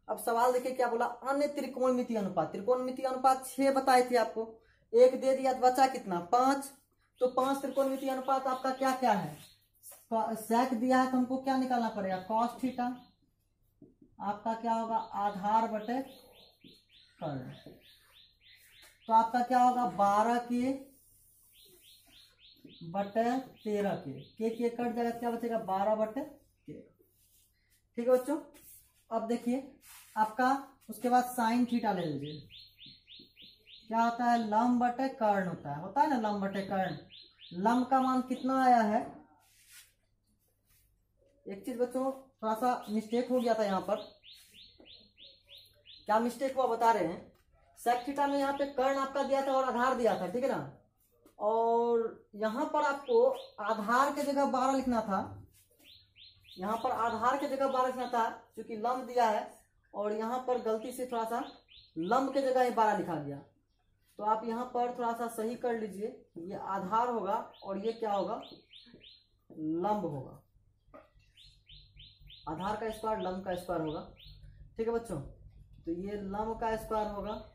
अब सवाल देखिए क्या बोला, अन्य त्रिकोणमितीय अनुपात, त्रिकोणमितीय अनुपात 6 बताए थे आपको, 1 दे दिया, बचा कितना 5। तो 5 त्रिकोणमितीय अनुपात आपका क्या क्या है, सेक दिया है तो हमको क्या निकालना पड़ेगा कॉस थीटा, आपका क्या होगा आधार बटे कर्ण, तो आपका क्या होगा 12 के बटे 13 के कट जाएगा, क्या बचेगा 12 बटे 13। ठीक है बच्चों, अब देखिए आपका उसके बाद साइन थीटा ले लीजिए, क्या होता है लंब बटे कर्ण होता है ना, लंब बटे कर्ण। लंब का मान कितना आया है, एक चीज बच्चों थोड़ा सा मिस्टेक हो गया था यहाँ पर, क्या मिस्टेक हुआ बता रहे हैं। सेक थीटा में यहाँ पे कर्ण आपका दिया था और आधार दिया था, ठीक है ना, और यहाँ पर आपको आधार के जगह 12 लिखना था, यहाँ पर आधार के जगह 12 लिखना था, क्योंकि लंब दिया है, और यहाँ पर गलती से थोड़ा सा लंब के जगह 12 लिखा गया। तो आप यहाँ पर थोड़ा सा सही कर लीजिए, ये आधार होगा और ये क्या होगा लंब होगा, आधार का स्क्वायर लंब का स्क्वायर होगा। ठीक है बच्चों, तो ये लंब का स्क्वायर होगा,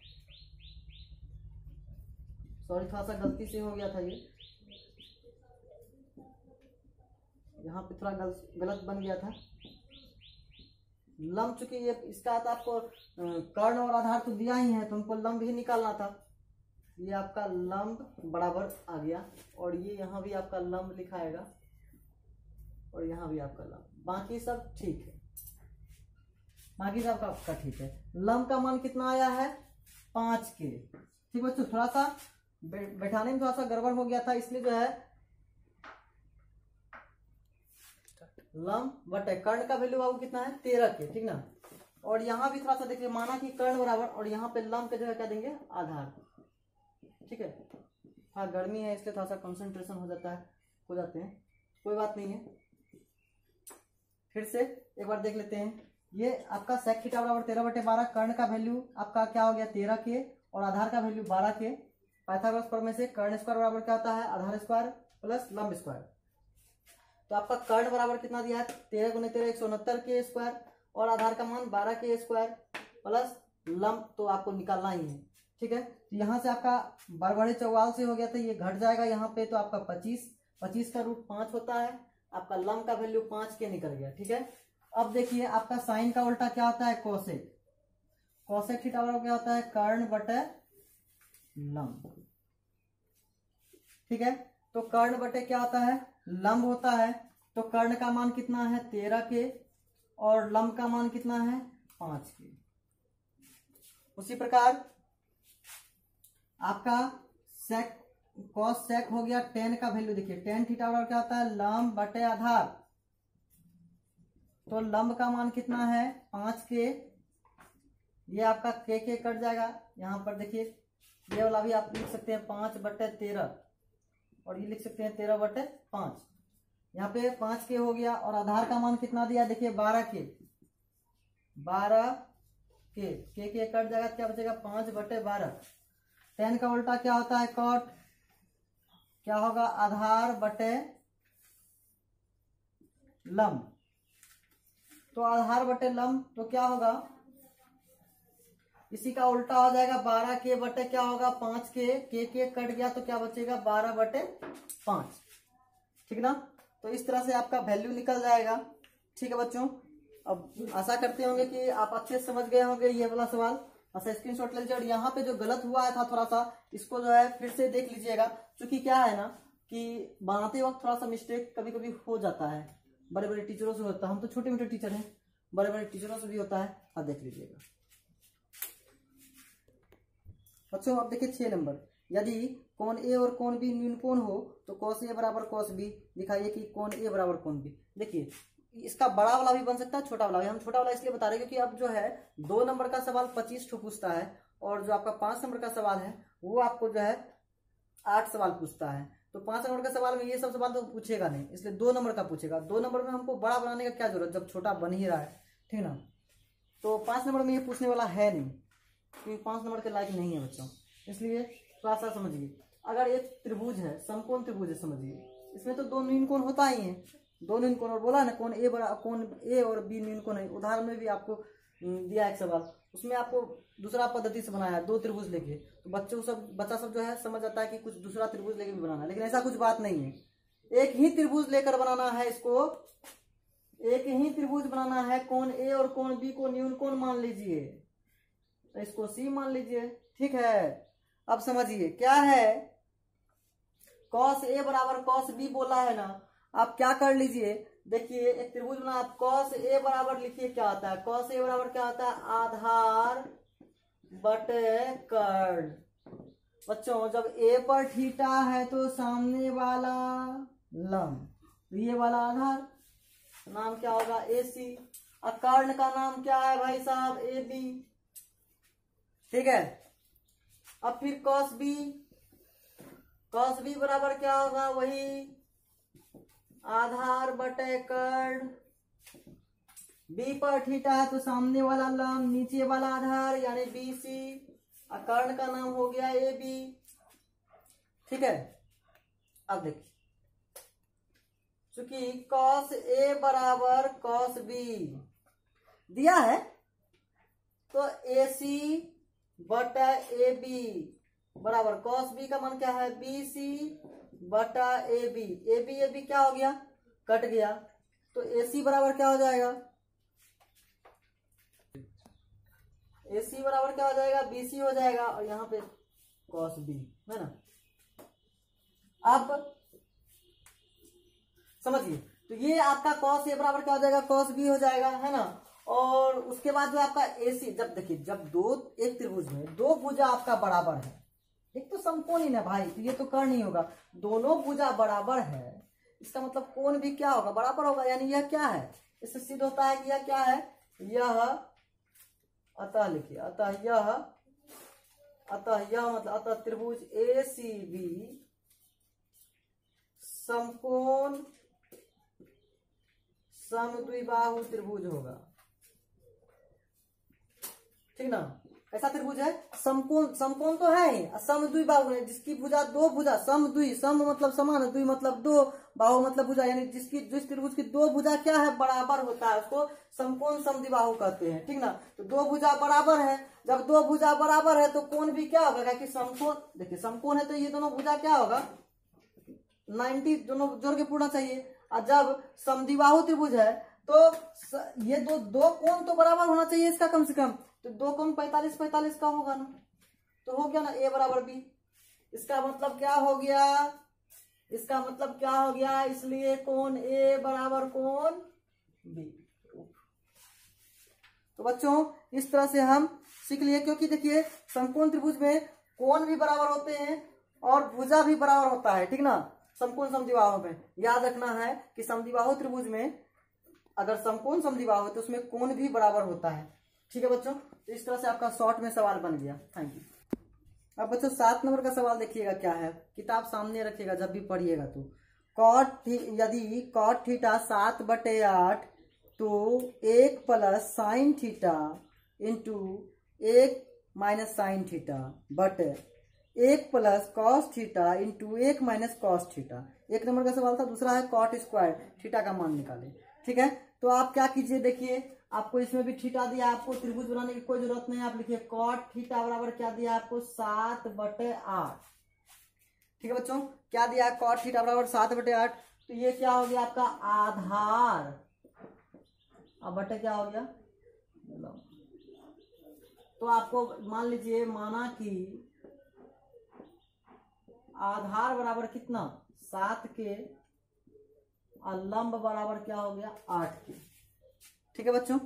सॉरी थोड़ा सा गलती से हो गया था, ये यहाँ पे थोड़ा गलत बन गया था। लंब चूंकि ये इसका तो आपको कर्ण और आधार तो दिया ही है, तो हमको लंब ही निकालना था। ये आपका लंब बराबर आ गया, और ये यहाँ भी आपका लंब लिखाएगा, और यहाँ भी आपका लंब, बाकी सब ठीक है, बाकी सब आपका ठीक है। लंब का मान कितना आया है 5 के। ठीक बच्चों, थोड़ा सा बैठाने में थोड़ा सा गड़बड़ हो गया था, इसलिए जो है लंब बटे कर्ण का वैल्यू बाबू कितना है 13 के, ठीक ना। और यहाँ भी थोड़ा सा देखिए, माना कि कर्ण बराबर, और यहाँ पे लंब के जगह क्या देंगे आधार, ठीक है। हाँ गर्मी है इसलिए थोड़ा सा कंसंट्रेशन हो जाता है, हो जाते हैं, कोई बात नहीं है। फिर से एक बार देख लेते हैं। ये आपका sec थीटा बराबर 13/12, कर्ण का वैल्यू आपका क्या हो गया 13 के, और आधार का वैल्यू 12 के। पाइथागोरस प्रमेय से कर्ण स्क्वायर बराबर क्या होता है आधार स्क्वायर प्लस लंब स्क्वायर। तो आपका कर्ण बराबर कितना दिया है 13 × 13 169 के स्क्वायर, और आधार का मान 12 के स्क्वायर प्लस लंब तो आपको निकालना ही है, ठीक है। तो यहाँ से आपका बड़बड़े चौवाल से हो गया था, ये घट जाएगा यहाँ पे, तो आपका 25 का रूट 5 होता है, आपका लंब का वैल्यू 5 के निकल गया, ठीक है। अब देखिए आपका साइन का उल्टा क्या होता है कोसेक, कोसेक थीटा बराबर क्या होता है कर्ण बटे लंब, ठीक है। तो कर्ण बटे क्या होता है लंब होता है, तो कर्ण का मान कितना है 13 के, और लंब का मान कितना है 5 के। उसी प्रकार आपका सेक कॉस सेक हो गया, टेन का वैल्यू देखिए, टेन थीटा बराबर क्या होता है लंब बटे आधार, तो लंब का मान कितना है 5 के, ये आपका के कट जाएगा, यहाँ पर देखिए ये वाला भी आप लिख सकते हैं 5/13, और ये लिख सकते हैं 13/5, यहाँ पे 5 के हो गया। और आधार का मान कितना दिया देखिए 12 के, 12 के कट जाएगा, क्या बचेगा 5/12। टेन का उल्टा क्या होता है कॉट, क्या होगा आधार बटे लंब, तो आधार बटे लंब तो क्या होगा, इसी का उल्टा हो जाएगा 12 के बटे क्या होगा 5 के कट गया, तो क्या बचेगा 12/5, ठीक ना। तो इस तरह से आपका वैल्यू निकल जाएगा, ठीक है बच्चों। अब आशा करते होंगे कि आप अच्छे से समझ गए होंगे ये वाला सवाल। अच्छा स्क्रीनशॉट ले लीजिए, और यहाँ पे जो गलत हुआ था थोड़ा सा इसको जो है फिर से देख लीजिएगा, क्योंकि क्या है ना कि बनाते वक्त थोड़ा सा मिस्टेक कभी कभी हो जाता है, बड़े बड़े टीचरों से होता है, हम तो छोटे मोटे टीचर हैं, बड़े बड़े टीचरों से भी होता है, आप देख लीजिएगा बच्चों। अब देखिए 6 नंबर, यदि कोण ए और कोण बी न्यून कोण हो तो cos ए बराबर cos बी, दिखाइए कि कोण ए बराबर कोण बी। देखिए इसका बड़ा वाला भी बन सकता है, छोटा वाला भी। हम छोटा वाला इसलिए बता रहे हैं क्योंकि अब जो है 2 नंबर का सवाल 25 ठो पूछता है, और जो आपका 5 नंबर का सवाल है वो आपको जो है 8 सवाल पूछता है। तो 5 नंबर का सवाल में ये सब सवाल तो पूछेगा नहीं, इसलिए 2 नंबर का पूछेगा। 2 नंबर में हमको बड़ा बनाने का क्या जरूरत जब छोटा बन ही रहा है, ठीक ना। तो 5 नंबर में ये पूछने वाला है नहीं, क्योंकि 5 नंबर के लायक नहीं है बच्चों, इसलिए थोड़ा सा समझिए। अगर एक त्रिभुज है, समकोण त्रिभुज है, समझिए इसमें तो 2 न्यून कोण होता ही है, 2 न्यून कोण, और बोला ना कोण ए और बी न्यून कोण है। उदाहरण में भी आपको दिया एक सवाल, उसमें आपको दूसरा पद्धति से बनाया 2 त्रिभुज लेके, तो बच्चा सब जो है समझ आता है कि कुछ दूसरा त्रिभुज लेके भी बनाना है, लेकिन ऐसा कुछ बात नहीं है, एक ही त्रिभुज लेकर बनाना है इसको, एक ही त्रिभुज बनाना है। कोण ए और कोण बी को न्यून कोण मान लीजिए, तो इसको सी मान लीजिए, ठीक है। अब समझिए क्या है cos ए बराबर cos बी बोला है ना, आप क्या कर लीजिए, देखिए एक त्रिभुज बना, आप cos ए बराबर लिखिए, क्या आता है cos ए बराबर क्या आता है आधार बटे कर्ण। बच्चों जब ए पर थीटा है तो सामने वाला लंब, तो ये वाला आधार नाम क्या होगा ए सी, और कर्ण का नाम क्या है भाई साहब ए बी, ठीक है। अब फिर cos बी बराबर क्या होगा वही आधार बटे कर्ण, बी पर थीटा है तो सामने वाला लंब, नीचे वाला आधार यानी बी सी, और कर्ण का नाम हो गया ए बी, ठीक है। अब देखिए चूंकि cos ए बराबर cos बी दिया है, तो ए सी बटा ए बी बराबर cos बी का मान क्या है बी सी बटा ए बी क्या हो गया कट गया, तो ए सी बराबर क्या हो जाएगा AC बराबर क्या हो जाएगा, BC हो जाएगा, और यहाँ पे cos B है ना। अब समझिए, तो ये आपका cos A बराबर क्या हो जाएगा, cos B हो जाएगा, है ना। और उसके बाद जो आपका AC, जब देखिए जब एक त्रिभुज में दो भुजा आपका बराबर है, एक तो समकोण ही ना भाई, तो ये तो कर्ण नहीं होगा, दोनों भुजा बराबर है, इसका मतलब कोण भी क्या होगा, बराबर होगा। यानी यह क्या है, इससे सिद्ध होता है कि यह क्या है, यह, अतः लिखिए, अतः यह मतलब अतः त्रिभुज ACB समकोण समद्विबाहु त्रिभुज होगा, ठीक ना। कैसा त्रिभुज है, समकोण तो है ही, समद्विबाहु है, जिसकी भुजा दो भुजा, सम मतलब समान, द्वि मतलब दो, बाहु मतलब भुजा, यानी जिस त्रिभुज की दो भुजा क्या है, बराबर होता है, उसको समकोण समद्विबाहु कहते हैं, ठीक ना। तो दो भुजा बराबर है, जब दो भुजा बराबर है तो कोण भी क्या होगा, कि समकोण, देखिए समकोण है तो ये दोनों भुजा क्या होगा, 90 दोनों जोड़ के पूर्णा चाहिए। और जब समद्विबाहु त्रिभुज है तो ये दो कोण तो बराबर होना चाहिए इसका, कम से कम, तो दो कोण 45 का होगा ना, तो हो गया ना A बराबर B। इसका मतलब क्या हो गया, इसलिए कोण A बराबर कोण B। तो बच्चों इस तरह से हम सीख लिए, क्योंकि देखिए समकोण त्रिभुज में कोण भी बराबर होते हैं और भुजा भी बराबर होता है, ठीक ना। समकोण समद्विबाहु में याद रखना है कि समद्विबाहु त्रिभुज में अगर समकोण समद्विबाहु है तो उसमें कोण भी बराबर होता है, ठीक है बच्चों। तो इस तरह से आपका शॉर्ट में सवाल बन गया, थैंक यू। अब बच्चों 7 नंबर का सवाल देखिएगा क्या है, किताब सामने रखिएगा जब भी पढ़िएगा तो। यदि कॉट थीटा 7/8 तो 1 plus sine theta into 1 minus sine theta बटे 1 plus cos theta into 1 minus cos theta. 1 number का सवाल था। दूसरा है कॉट स्क्वायर थीटा का मान निकाले, ठीक है। तो आप क्या कीजिए, देखिए आपको इसमें भी थीटा दिया, आपको त्रिभुज बनाने की कोई जरूरत नहीं है। आप लिखिए कॉट थीटा बराबर क्या दिया आपको, 7/8, ठीक है बच्चों। क्या दिया, कॉट थीटा बराबर 7/8, तो ये क्या हो गया आपका आधार, अब बटे क्या हो गया, तो आपको मान लीजिए, माना कि आधार बराबर कितना 7 के और लंब बराबर क्या हो गया 8 के, ठीक है बच्चों।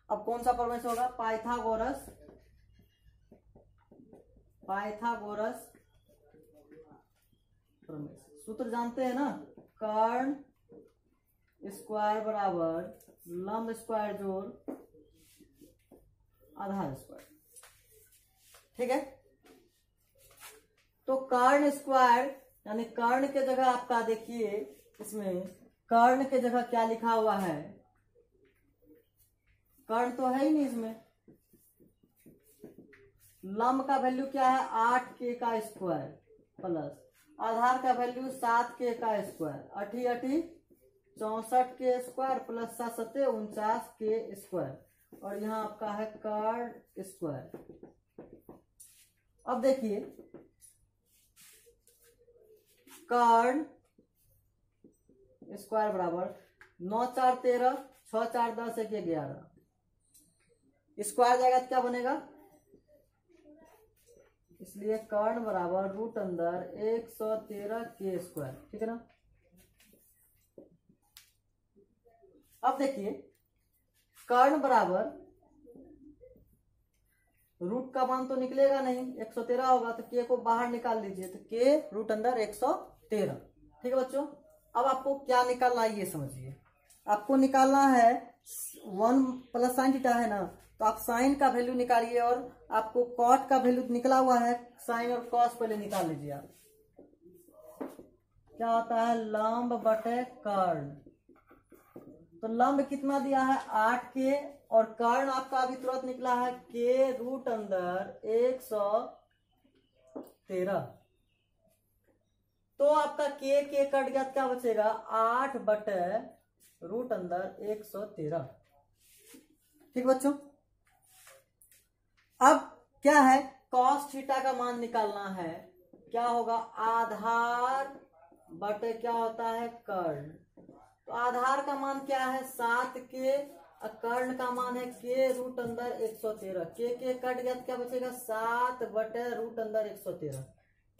अब कौन सा प्रमेय होगा, पाइथागोरस प्रमेय। सूत्र जानते हैं ना, कर्ण स्क्वायर बराबर लंब स्क्वायर जोड़ आधार स्क्वायर, ठीक है। तो कर्ण स्क्वायर यानी कर्ण के जगह आपका देखिए, इसमें कर्ण के जगह क्या लिखा हुआ है, कर्ण तो है ही नहीं इसमें। लंब का वैल्यू क्या है 8k का स्क्वायर प्लस आधार का वैल्यू 7k का स्क्वायर, 8 64 के स्क्वायर प्लस 7 49 के स्क्वायर, और यहाँ आपका है कर्ण स्क्वायर। अब देखिए कर्ण स्क्वायर बराबर 9 4 13 6 4 10 1 11, स्क्वायर जाएगा तो क्या बनेगा, इसलिए कर्ण बराबर रूट अंदर 113 के स्क्वायर, ठीक है ना। अब देखिए कर्ण बराबर रूट का मान तो निकलेगा नहीं, 113 होगा, तो के को बाहर निकाल लीजिए, तो के रूट अंदर 113, ठीक है बच्चों। अब आपको क्या निकालना है ये समझिए, आपको निकालना है 1 प्लस साइन थीटा है ना, तो आप साइन का वैल्यू निकालिए, और आपको कॉट का वैल्यू निकला हुआ है, साइन और कॉस पहले निकाल लीजिए आप। क्या होता है लंब बटे कर्ण, तो लंब कितना दिया है 8k, और कर्ण आपका अभी तुरंत निकला है के रूट अंदर 113, तो आपका के कट गया, क्या बचेगा 8 बटे रूट अंदर 113, ठीक बच्चों। अब क्या है कॉस थीटा का मान निकालना है, क्या होगा आधार बटे क्या होता है कर्ण, तो आधार का मान क्या है 7k कर्ण का मान है के रूट अंदर 113, के कट गया तो क्या बचेगा 7/√अंदर 113।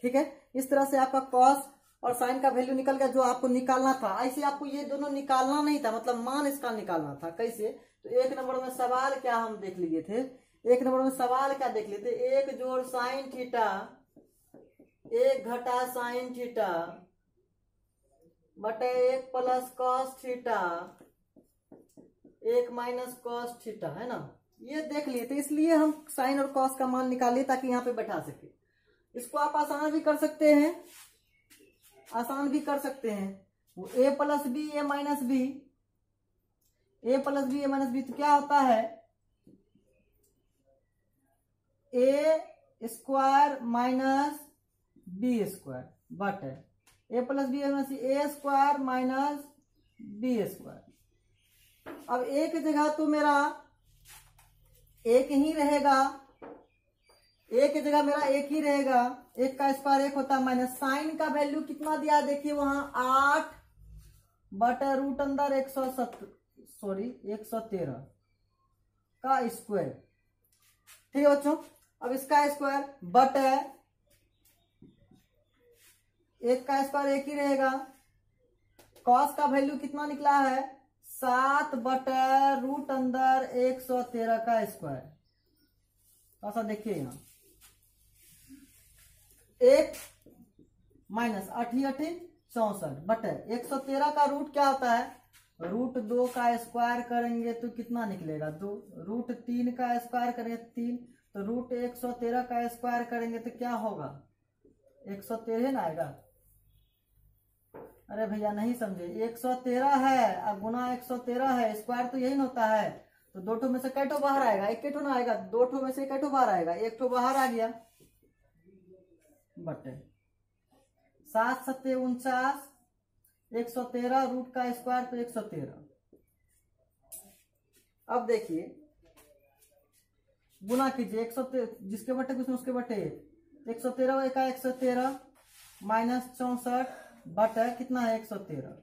ठीक है, इस तरह से आपका कॉस और साइन का वैल्यू निकल गया जो आपको निकालना था। ऐसे आपको ये दोनों निकालना नहीं था, मतलब मान इसका निकालना था। कैसे? तो एक नंबर में सवाल क्या हम देख लिए थे, एक नंबर में सवाल क्या देख लिए थे, 1 जोड़ साइन थीटा 1 घटा साइन थीटा बटे 1 plus cos theta 1 minus cos theta, है ना। ये देख लिए थे, इसलिए हम साइन और कॉस का मान निकालिए ताकि यहाँ पे बैठा सके। इसको आप आसान भी कर सकते हैं, आसान भी कर सकते हैं। वो a plus B A minus B, a plus B A minus B तो क्या होता है a square minus B square बटे a plus B A minus A square minus B square. अब एक जगह तो मेरा एक ही रहेगा, एक जगह मेरा एक ही रहेगा, 1 का स्क्वायर 1 होता है, माइनस साइन का वैल्यू कितना दिया देखिए वहां 8/√अंदर 113 का स्क्वायर। ठीक है बच्चों, अब इसका स्क्वायर बटे 1 का स्क्वायर 1 ही रहेगा, कॉस का वैल्यू कितना निकला है 7/√अंदर 113 का स्क्वायर। ऐसा देखिए यहाँ 1 माइनस 8 64 बटे 113 का रूट क्या होता है √2 का स्क्वायर करेंगे तो कितना निकलेगा 2, √3 का स्क्वायर करेंगे 3, तो √113 का स्क्वायर करेंगे तो क्या होगा 113 ना आएगा। अरे भैया नहीं समझे, 113 है अब गुना 113 है, स्क्वायर तो यही होता है, तो 2 ठो में से कैठो बाहर आएगा, एक ठो ना आएगा, 2 ठो में से कैठो बाहर आएगा, 1 ठो बाहर आ गया बटे 7 7 49 113 रूट का स्क्वायर तो 113। अब देखिए गुना कीजिए 113 जिसके बटे कुछ उसके बटे 113 का 113 माइनस 64 बटे कितना है 113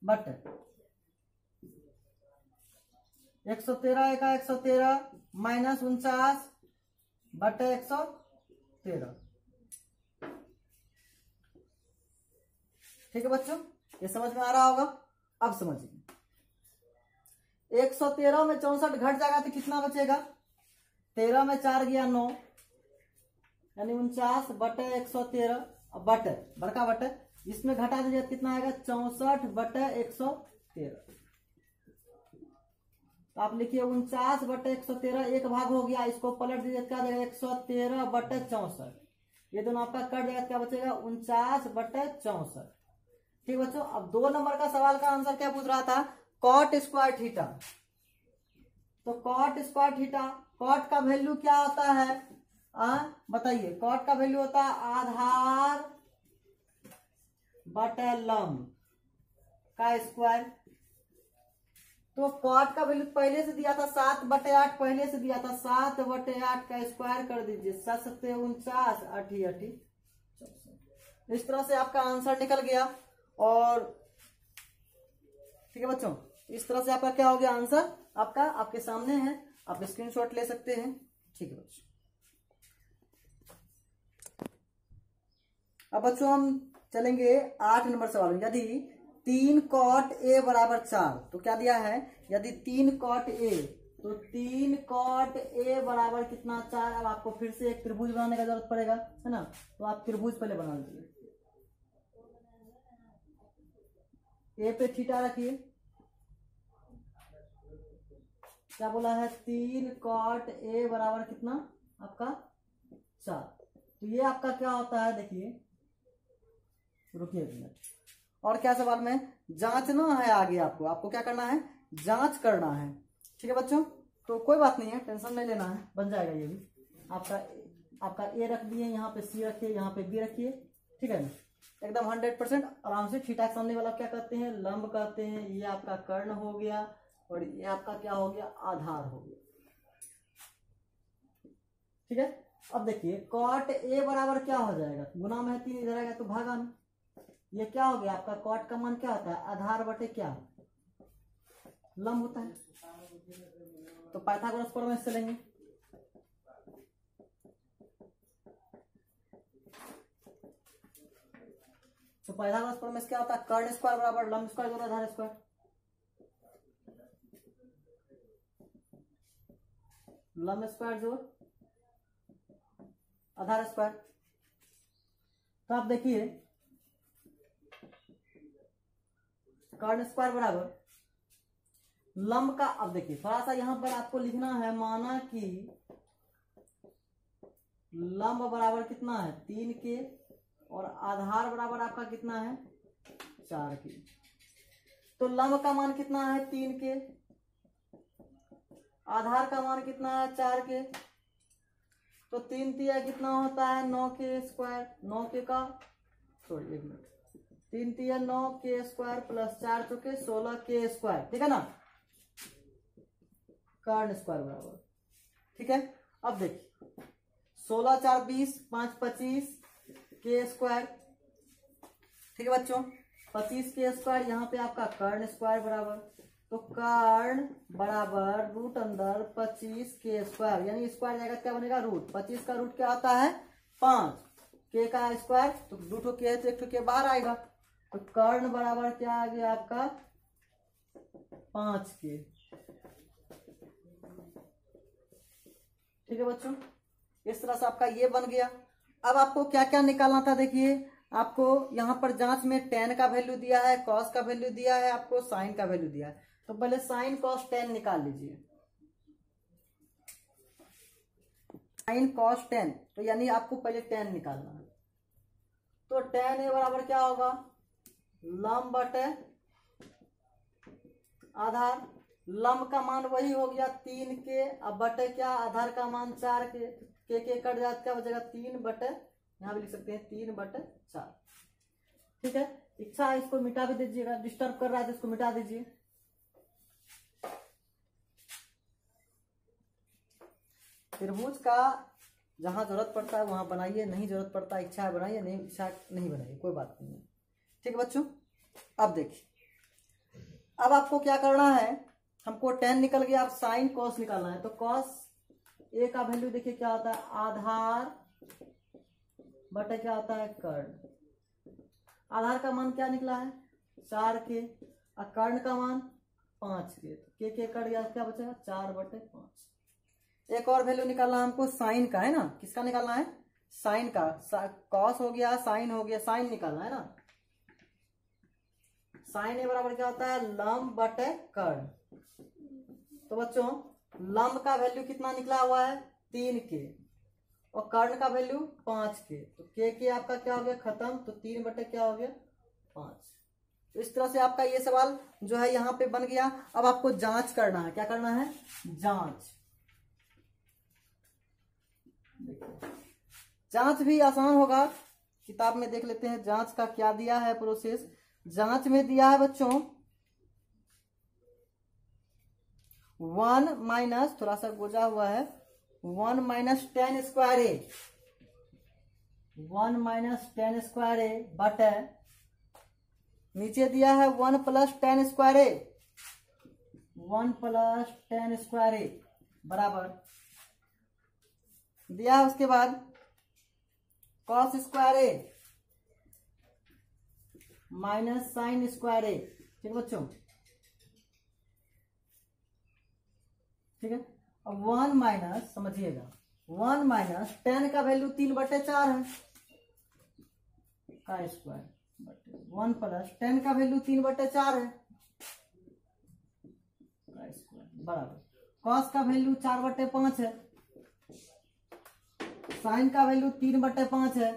बटे 113 का 113 माइनस 49 बटे 113। ठीक है बच्चों, ये समझ में आ रहा होगा। अब समझिए 113 में 64 घट जाएगा तो कितना बचेगा 13 में 4 गया 9 यानी 49 बटे 113 बटे बड़का बटे इसमें घटा दीजिए कितना आएगा 64 बटे 113। तो आप लिखिए 49 बटे 113 एक भाग हो गया, इसको पलट दीजिए क्या देगा 113 बटे 64, ये दोनों आपका कट जाएगा क्या बचेगा 49 बटे 64। ठीक बच्चों, अब 2 नंबर का सवाल का आंसर क्या पूछ रहा था कॉट स्क्वायर थीटा। तो कॉट स्क्वायर थीटा, कॉट का वैल्यू क्या होता है बताइए, कॉट का वैल्यू होता है आधार बटे लंब का स्क्वायर। तो कॉट का वैल्यू पहले से दिया था 7/8 पहले से दिया था 7/8 का स्क्वायर कर दीजिए 7 7 49 8 8 इस तरह से आपका आंसर निकल गया। और ठीक है बच्चों, इस तरह से आपका क्या हो गया आंसर आपका आपके सामने है, आप स्क्रीनशॉट ले सकते हैं। ठीक है बच्चों, अब बच्चों हम चलेंगे 8 नंबर सवाल में। यदि 3 cot a बराबर 4 तो क्या दिया है, यदि 3 cot a तो 3 cot a बराबर कितना 4। अब आपको फिर से एक त्रिभुज बनाने का जरूरत पड़ेगा, है ना। तो आप त्रिभुज पहले बना लीजिए, ए पे थीटा रखिए, क्या बोला है 3 cot a बराबर कितना आपका 4। तो ये आपका क्या होता है देखिए, रुकिए एक मिनट। और क्या सवाल में जांचना है आगे, आपको क्या करना है जांच करना है। ठीक है बच्चों, तो कोई बात नहीं है, टेंशन नहीं लेना है, बन जाएगा ये भी। आपका ए रख दिए, यहाँ पे सी रखिए, यहाँ पे बी रखिए, ठीक है ना, एकदम 100% आराम से। थीटा के सामने वाला क्या कहते हैं लंब कहते हैं, ये आपका कर्ण हो गया और ये आपका क्या हो गया आधार हो गया। ठीक है, अब देखिए cot a बराबर क्या हो जाएगा, गुना में 3 इधर आएगा तो भागा में, ये क्या हो गया आपका cot का मान क्या होता है आधार बटे क्या लंब होता है। तो पाइथागोरस प्रमेय से लेंगे। तो पाइथागोरस प्रमेय क्या होता है, कर्ण स्क्वायर बराबर लंब स्क्वायर जोड़ आधार स्क्वायर। लंब स्क्वायर जोड़ आधार स्क्वायर। तो आप देखिए कर्ण स्क्वायर बराबर लंब का, अब देखिए थोड़ा सा यहां पर आपको लिखना है, माना कि लंब बराबर कितना है 3 के और आधार बराबर आपका कितना है 4 के। तो लंब का मान कितना है 3 के, आधार का मान कितना है 4 के। तो 3 तिया कितना होता है 9 के स्क्वायर, 9 के का सॉरी 1 मिनट, 3 तिया 9 के स्क्वायर प्लस 4 चौके 16 के स्क्वायर, ठीक है ना, कर्ण स्क्वायर बराबर, ठीक है। अब देखिए 16 4 20 5 25 के स्क्वायर, ठीक है बच्चों, 25 के स्क्वायर, यहाँ पे आपका कर्ण स्क्वायर बराबर, तो कर्ण बराबर रूट अंदर 25 के स्क्वायर, यानी स्क्वायर जाएगा क्या बनेगा रूट, 25 का रूट क्या आता है 5, के का स्क्वायर, तो 2 ठो के है तो 1 ठो के बाहर आएगा, तो कर्ण बराबर क्या आ गया आपका 5 के, ठीक है बच्चों। इस तरह से आपका ये बन गया। अब आपको क्या क्या निकालना था, देखिए आपको यहाँ पर जांच में tan का वैल्यू दिया है, cos का वैल्यू दिया है, आपको sin का वैल्यू दिया है, तो पहले sin cos tan निकाल लीजिए। sin cos tan, तो यानी आपको पहले tan निकालना है, तो tan a बराबर क्या होगा लंब बटे आधार, लंब का मान वही हो गया 3 के, अब बटे क्या आधार का मान 4 के कट जाता क्या बचेगा 3 बटे, यहाँ भी लिख सकते हैं 3 बटे 4, ठीक है। इच्छा है इसको मिटा भी दीजिएगा, डिस्टर्ब कर रहा है तो इसको मिटा दीजिए। त्रिभुज का जहां जरूरत पड़ता है वहां बनाइए, नहीं जरूरत पड़ता इच्छा है बनाइए, नहीं इच्छा नहीं बनाइए, कोई बात नहीं है, ठीक है बच्चों। अब देखिए अब आपको क्या करना है, हमको tan निकल गया, अब sin cos निकालना है, तो cos a का वैल्यू देखिए क्या होता है आधार बटे क्या होता है कर्ण, आधार का मान क्या निकला है 4 के, और कर्ण का मान 5 के कट गया क्या बचेगा 4 बटे 5। एक और वैल्यू निकालना है हमको साइन का, है ना, किसका निकालना है साइन का, कॉस हो गया साइन हो गया, साइन निकालना है ना, साइन ए बराबर क्या होता है लंब बटे कर्ण। तो बच्चों लंब का वैल्यू कितना निकला हुआ है 3 के और कर्ण का वैल्यू 5 के, तो के आपका क्या हो गया खत्म, तो 3 बटे क्या हो गया 5। तो इस तरह से आपका ये सवाल जो है यहाँ पे बन गया। अब आपको जांच करना है, क्या करना है जांच, जांच भी आसान होगा, किताब में देख लेते हैं जांच का क्या दिया है प्रोसेस। जांच में दिया है बच्चों 1 माइनस, थोड़ा सा गोजा हुआ है, 1 माइनस tan स्क्वायर ए, 1 माइनस tan स्क्वायर ए बटे नीचे दिया है 1 प्लस tan स्क्वायर ए, 1 प्लस tan स्क्वायर ए बराबर दिया है, उसके बाद cos स्क्वायर ए माइनस साइन स्क्वायर ए, ठीक है बच्चों, ठीक है। अब 1 माइनस समझिएगा 1 माइनस tan का वैल्यू 3 बटे 4 है का स्क्वायर बटे 1 प्लस tan का वैल्यू 3 बटे 4 है का स्क्वायर बराबर cos का वैल्यू 4 बटे 5 है, साइन का वैल्यू 3 बटे 5 है,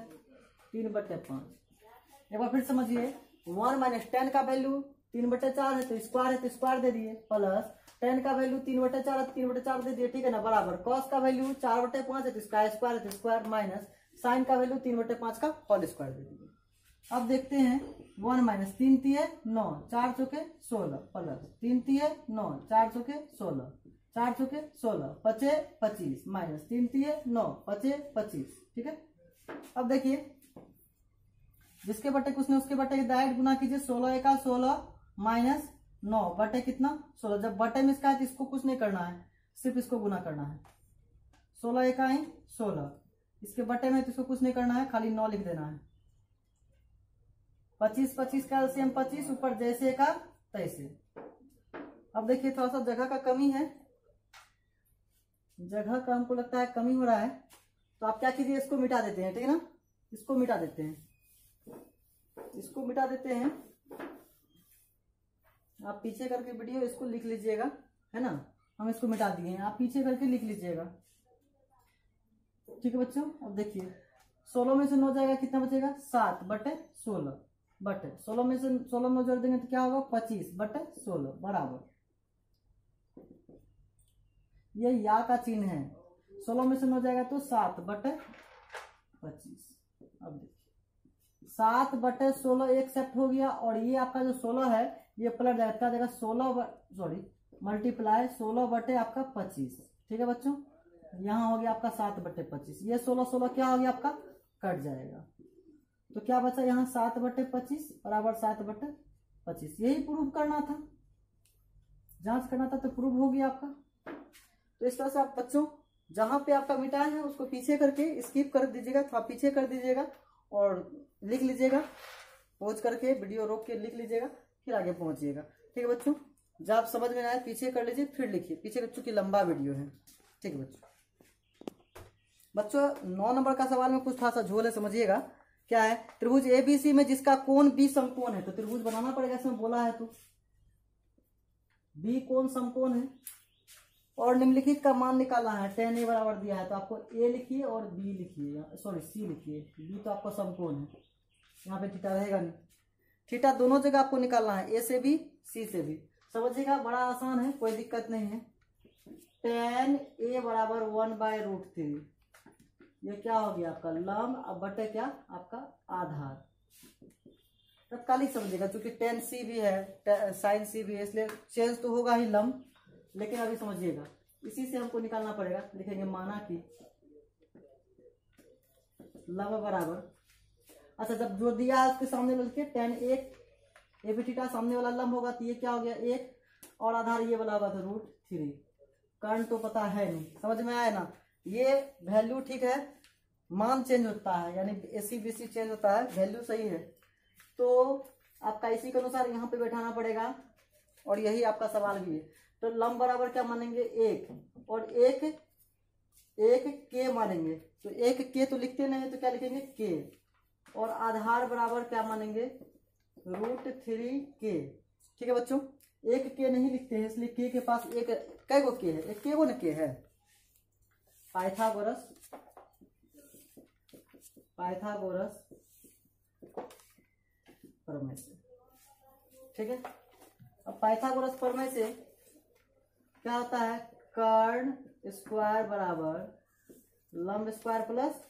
3 बटे 5। एक बार फिर समझिए 1 माइनस tan का वैल्यू 3 बटे 4 है तो स्क्वायर है तो स्क्वायर दे दिए, प्लस tan का वैल्यू 3 बटे 4 है तो 3 बटे 4 दे दिए, ठीक है ना, बराबर cos का वैल्यू 4 बटे 5 है तो इसका स्क्वायर है तो स्क्वायर, माइनस साइन का वैल्यू 3 बटे 5 का होल स्क्वायर दे दिए। अब देखते हैं 1 माइनस 3 तिये 9 4 चौके 16 प्लस 3 तिये 9 4 चौके 16 4 चौके 16 पचे 25 माइनस 3 तिये 9 पचे 25, ठीक है। अब देखिए जिसके बटे कुछ नहीं उसके बटे डायरेक्ट गुना कीजिए, 16 का 16 माइनस 9 बटे कितना 16। जब बटे में इसका है तो इसको कुछ नहीं करना है, सिर्फ इसको गुना करना है। 16 इकाई 16, इसके बटे में तो इसको कुछ नहीं करना है, खाली 9 लिख देना है। 25 25 का एलसीएम 25, ऊपर जैसे का तैसे। अब देखिए थोड़ा सा जगह का कमी है, जगह का हमको लगता है कमी हो रहा है, तो आप क्या कीजिए, इसको मिटा देते हैं, ठीक है ना। इसको मिटा देते हैं, इसको मिटा देते हैं। आप पीछे करके वीडियो इसको लिख लीजिएगा, है ना। हम इसको मिटा दिए हैं, आप पीछे करके लिख लीजिएगा, ठीक है बच्चों। अब देखिए 16 में से 9 जाएगा, कितना बचेगा 7 बटे 16 बटे 16 में से 16 9 जोड़ देंगे तो क्या होगा 25 बटे 16 बराबर, ये या का चिन्ह है। 16 में से 9 जाएगा तो 7 बटे 25। अब देखिए 7 बटे 16 एक सेट हो गया, और ये आपका जो 16 है ये पलट जाएगा, क्या जाएगा 16 मल्टीप्लाई 16 बटे आपका 25, ठीक है बच्चों। यहाँ हो गया आपका 7 बटे 25, ये 16 16 क्या हो गया आपका कट जाएगा, तो क्या बचा यहाँ 7 बटे 25 बराबर 7 बटे 25। यही प्रूव करना था, जांच करना था, तो प्रूव हो गया आपका। तो इस तरह से आप बच्चों जहां पे आपका मिटाया है उसको पीछे करके स्किप कर दीजिएगा, थोड़ा पीछे कर दीजिएगा और लिख लीजिएगा, पॉज करके वीडियो रोक के लिख लीजिएगा, फिर आगे पहुंचिएगा, ठीक है बच्चों। जब आप समझ में आए पीछे कर लीजिए, फिर लिखिए पीछे, चूंकि लंबा वीडियो है, ठीक है बच्चों। बच्चों 9 नंबर का सवाल में कुछ थोड़ा सा झोल है, समझिएगा क्या है। त्रिभुज एबीसी में जिसका कोण बी समकोण है, तो त्रिभुज बनाना पड़ेगा, इसमें बोला है तो बी कोण समकोण है, और निम्नलिखित का मान निकालना है। tan a बराबर दिया है तो आपको a लिखिए और b लिखिए, सॉरी c लिखिए, b तो आपका समकोण है, यहाँ पे थीटा रहेगा नहीं। थीटा दोनों जगह आपको निकालना है, a से भी c से भी, समझिएगा बड़ा आसान है, कोई दिक्कत नहीं है। tan a बराबर 1/√3, ये क्या हो गया आपका लंब, अब बटे क्या आपका आधार। तत्कालिक समझिएगा, क्योंकि tan c भी है sin c भी है, इसलिए चेंज तो होगा ही लंब, लेकिन अभी समझिएगा इसी से हमको निकालना पड़ेगा। लिखेंगे माना कि लंब बराबर, अच्छा जब जो दिया है उसके सामने लिखिए tan a भी थीटा, सामने वाला लंब होगा तो ये क्या हो गया 1, और आधार ये वाला होगा तो √3। कर्ण तो पता है नहीं, समझ में आया ना। ये वैल्यू ठीक है, मान चेंज होता है, यानी AC BC चेंज होता है, वैल्यू सही है, तो आपका इसी के अनुसार यहाँ पे बैठाना पड़ेगा, और यही आपका सवाल भी है। तो लंब बराबर क्या मानेंगे 1, और एक के मानेंगे, तो 1 के तो लिखते नहीं, तो क्या लिखेंगे के, और आधार बराबर क्या मानेंगे √3 के, ठीक है बच्चों। 1 के नहीं लिखते हैं, इसलिए के पास एक कै गो के है, एक के गो न के है। पाइथागोरस प्रमेय से, ठीक है। अब पाइथागोरस प्रमेय से क्या होता है, कर्ण स्क्वायर बराबर लंब स्क्वायर प्लस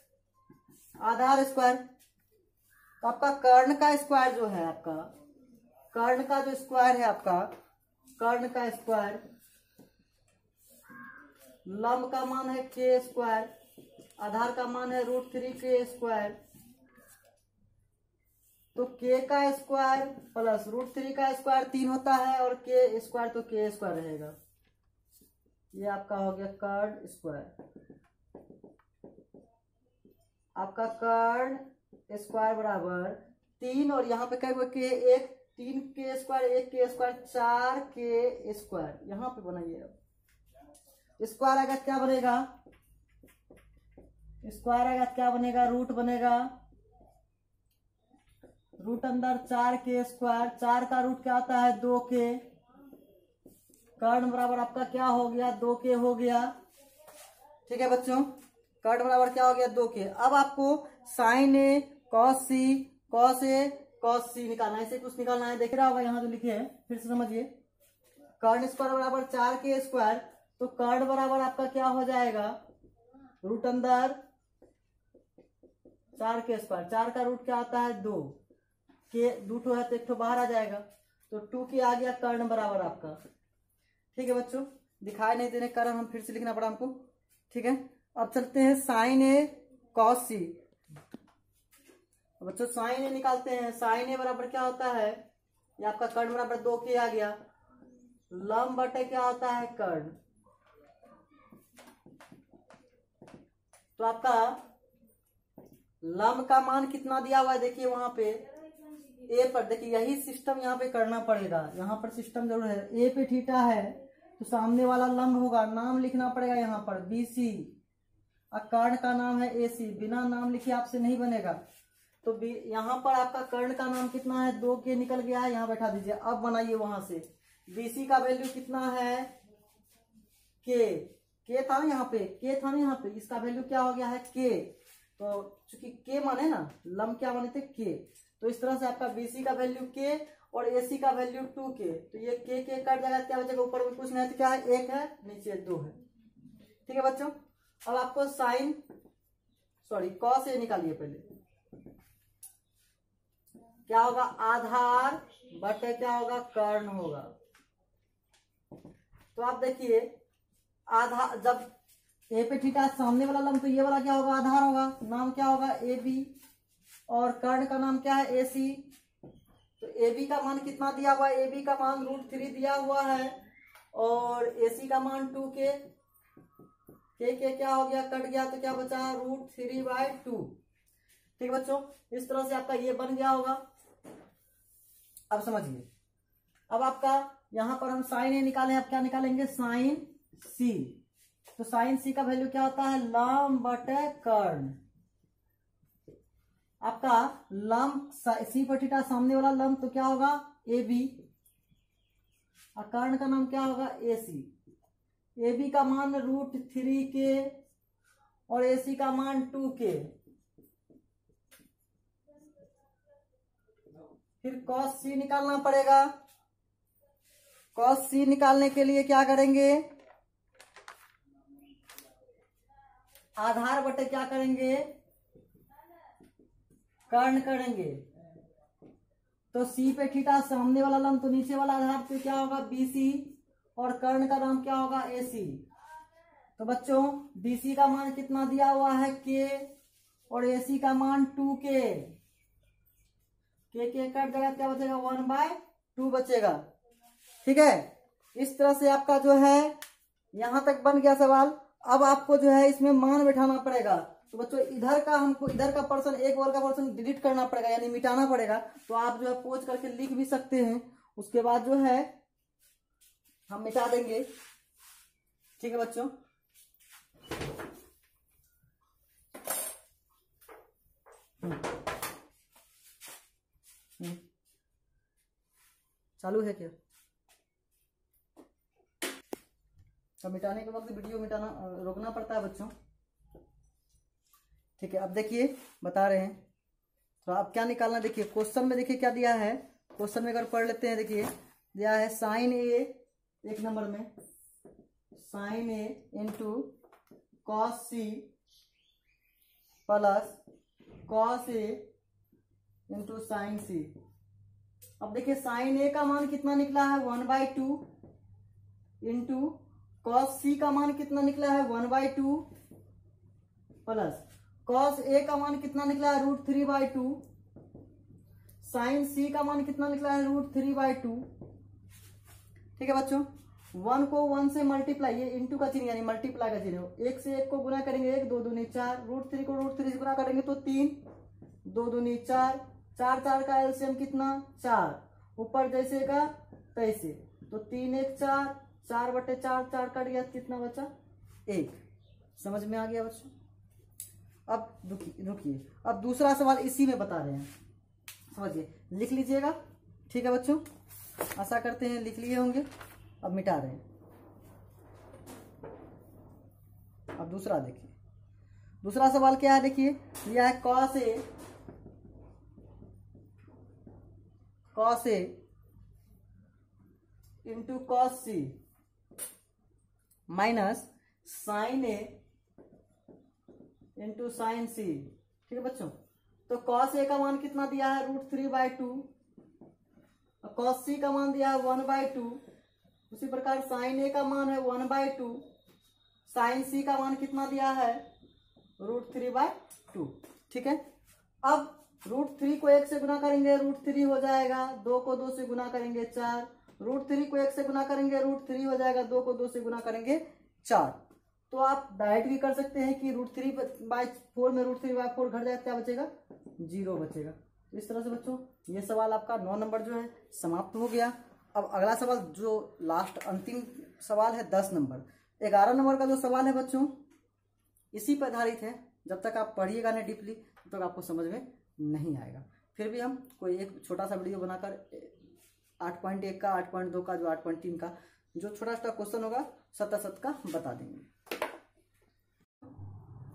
आधार स्क्वायर। तो आपका कर्ण का स्क्वायर जो है, आपका कर्ण का जो स्क्वायर है, आपका कर्ण का स्क्वायर, लंब का मान है के स्क्वायर, आधार का मान है √3 के स्क्वायर, तो के का स्क्वायर प्लस √3 का स्क्वायर 3 होता है, और के स्क्वायर तो के स्क्वायर रहेगा। ये आपका हो गया कर्ण स्क्वायर, आपका कर्ण स्क्वायर बराबर 3, और यहाँ पे क्या के 1, 3 के स्क्वायर 1 के स्क्वायर 4 के स्क्वायर, यहाँ पे बनाइए। अब स्क्वायर आएगा क्या बनेगा, स्क्वायर आएगा क्या बनेगा, रूट बनेगा, रूट अंदर 4 के स्क्वायर, 4 का रूट क्या आता है 2 के, कर्ण बराबर आपका क्या हो गया 2 के हो गया, ठीक है बच्चों। कर्ण बराबर क्या हो गया 2 के। अब आपको sign A cos C, cos A cos सी निकालना है, इसे कुछ निकालना है, देख रहा होगा यहाँ तो लिखे हैं, फिर से समझिए। कर्ण स्क्वायर बराबर 4 के स्क्वायर, तो कर्ण बराबर आपका क्या हो जाएगा रूट अंदर 4 के स्क्वायर, 4 का रूट क्या आता है 2 के, 2 है तो 1 बाहर आ जाएगा, तो 2 के आ गया कर्ण बराबर आपका, ठीक है बच्चों। दिखाई नहीं देने के कारण हम फिर से लिखना पड़ा हमको, ठीक है। अब चलते हैं साइन ए कॉस सी। बच्चों साइन ए निकालते हैं, साइन ए बराबर क्या होता है, ये आपका कर्ण बराबर 2 के आ गया, लंब बटे क्या होता है कर्ण। तो आपका लंब का मान कितना दिया हुआ है देखिए वहां पे ए पर, देखिए यही सिस्टम यहाँ पे करना पड़ेगा, यहाँ पर सिस्टम जरूर है। ए पे थीटा है तो सामने वाला लंब होगा, नाम लिखना पड़ेगा यहाँ पर BC, और कर्ण का नाम है AC, बिना नाम लिखे आपसे नहीं बनेगा। तो यहाँ पर आपका कर्ण का नाम कितना है, 2 के निकल गया है, यहाँ बैठा दीजिए। अब बनाइए वहां से BC का वैल्यू कितना है के था ना यहाँ पे, के था ना यहाँ पे, इसका वैल्यू क्या हो गया है के। तो चूंकि के माने ना, लंब क्या माने थे के, तो इस तरह से आपका BC का वैल्यू के और AC का वैल्यू 2K। तो ये के कट जाएगा, क्या बचेगा, ऊपर में कुछ नहीं है तो क्या है 1 है, नीचे 2 है। ठीक है बच्चों। अब आपको कॉस ए निकालिए पहले। क्या होगा, आधार बटे क्या होगा, कर्ण होगा। तो आप देखिए आधार, जब ए पे थीटा सामने वाला लंब, तो ये वाला क्या होगा, आधार होगा, नाम क्या होगा AB, और कर्ण का नाम क्या है AC। तो AB का मान कितना दिया हुआ है, AB का मान √3 दिया हुआ है, और AC का मान 2K। के क्या हो गया, कट गया, तो क्या बचा, √3/2। ठीक है बच्चों, इस तरह से आपका ये बन गया होगा। अब समझिए, अब आपका यहां पर हम साइन ए निकालें, अब क्या निकालेंगे, साइन C। तो साइन C का वैल्यू क्या होता है, लंब बटे कर्ण। आपका लंब C पर थीटा सामने वाला लंब, तो क्या होगा AB, और कर्ण का नाम क्या होगा AC। AB का मान √3K और AC का मान 2K। फिर cos C निकालना पड़ेगा। cos C निकालने के लिए क्या करेंगे, आधार बटे क्या करेंगे, कर्ण करेंगे। तो C पे थीटा सामने वाला लंब, तो नीचे वाला आधार पे क्या होगा BC, और कर्ण का नाम क्या होगा AC। तो बच्चों BC का मान कितना दिया हुआ है K, और AC का मान 2K। के कट जाएगा, क्या बचेगा, 1/2 बचेगा। ठीक है, इस तरह से आपका जो है यहां तक बन गया सवाल। अब आपको जो है इसमें मान बैठाना पड़ेगा। तो बच्चों इधर का हमको, इधर का पर्सन, एक वर्ग का पर्सन डिलीट करना पड़ेगा, यानी मिटाना पड़ेगा। तो आप जो है पोज करके लिख भी सकते हैं, उसके बाद जो है हम मिटा देंगे। ठीक है बच्चों, चालू है क्या, तो मिटाने के वक्त वीडियो मिटाना रोकना पड़ता है बच्चों। ठीक है, अब देखिए बता रहे हैं, तो आप क्या निकालना, देखिए क्वेश्चन में देखिए क्या दिया है। क्वेश्चन में अगर पढ़ लेते हैं, देखिए दिया है साइन ए, 1 नंबर में sine A into cos C plus cos A into sign C। अब देखिए साइन ए का मान कितना निकला है, 1/2, इंटू कॉस C का मान कितना निकला है, 1/2, प्लस कॉस A का मान कितना निकला है, √3/2, साइन C का मान कितना निकला है, √3/2। ठीक है बच्चों, 1 को 1 से मल्टीप्लाई, ये इंटू का चिन्ह यानी मल्टीप्लाई का चिन्ह, 1 से 1 को गुना करेंगे 1, 2 दूनी 4, √3 को √3 से गुना करेंगे तो 3, 2 दूनी 4, 4 का एलसीएम कितना 4, ऊपर जैसे का तैसे, तो 3 1 4, 4/4, 4 कट गया, कितना बचा 1। समझ में आ गया बच्चों। अब रुकिए, अब दूसरा सवाल इसी में बता रहे हैं, समझिए, लिख लीजिएगा। ठीक है बच्चों, आशा करते हैं लिख लिए होंगे। अब मिटा रहे हैं। अब दूसरा देखिए, दूसरा सवाल क्या है, देखिए दिया है cos A into cos C minus sin A into sign C। ठीक है बच्चों, तो कॉस A का मान कितना दिया है, √3/2, और कॉस C का मान दिया है 1/2। उसी प्रकार साइन A का मान है 1/2, साइन C का मान कितना दिया है, √3/2। ठीक है, अब √3 को 1 से गुना करेंगे √3 हो जाएगा, 2 को 2 से गुना करेंगे 4, √3 को 1 से गुना करेंगे √3 हो जाएगा, 2 को 2 से गुना करेंगे 4। तो आप डायरेक्ट भी कर सकते हैं कि √3/4 में √3/4 घट जाए, क्या बचेगा 0 बचेगा। तो इस तरह से बच्चों ये सवाल आपका 9 नंबर जो है समाप्त हो गया। अब अगला सवाल जो लास्ट अंतिम सवाल है 10 नंबर। 11 नंबर का जो सवाल है बच्चों इसी पर आधारित है। जब तक आप पढ़िएगा ना डीपली तब तक आपको समझ में नहीं आएगा। फिर भी हम कोई एक छोटा सा वीडियो बनाकर 8.1 का, 8.2 का, जो 8.3 का जो छोटा छोटा क्वेश्चन होगा शत का बता देंगे।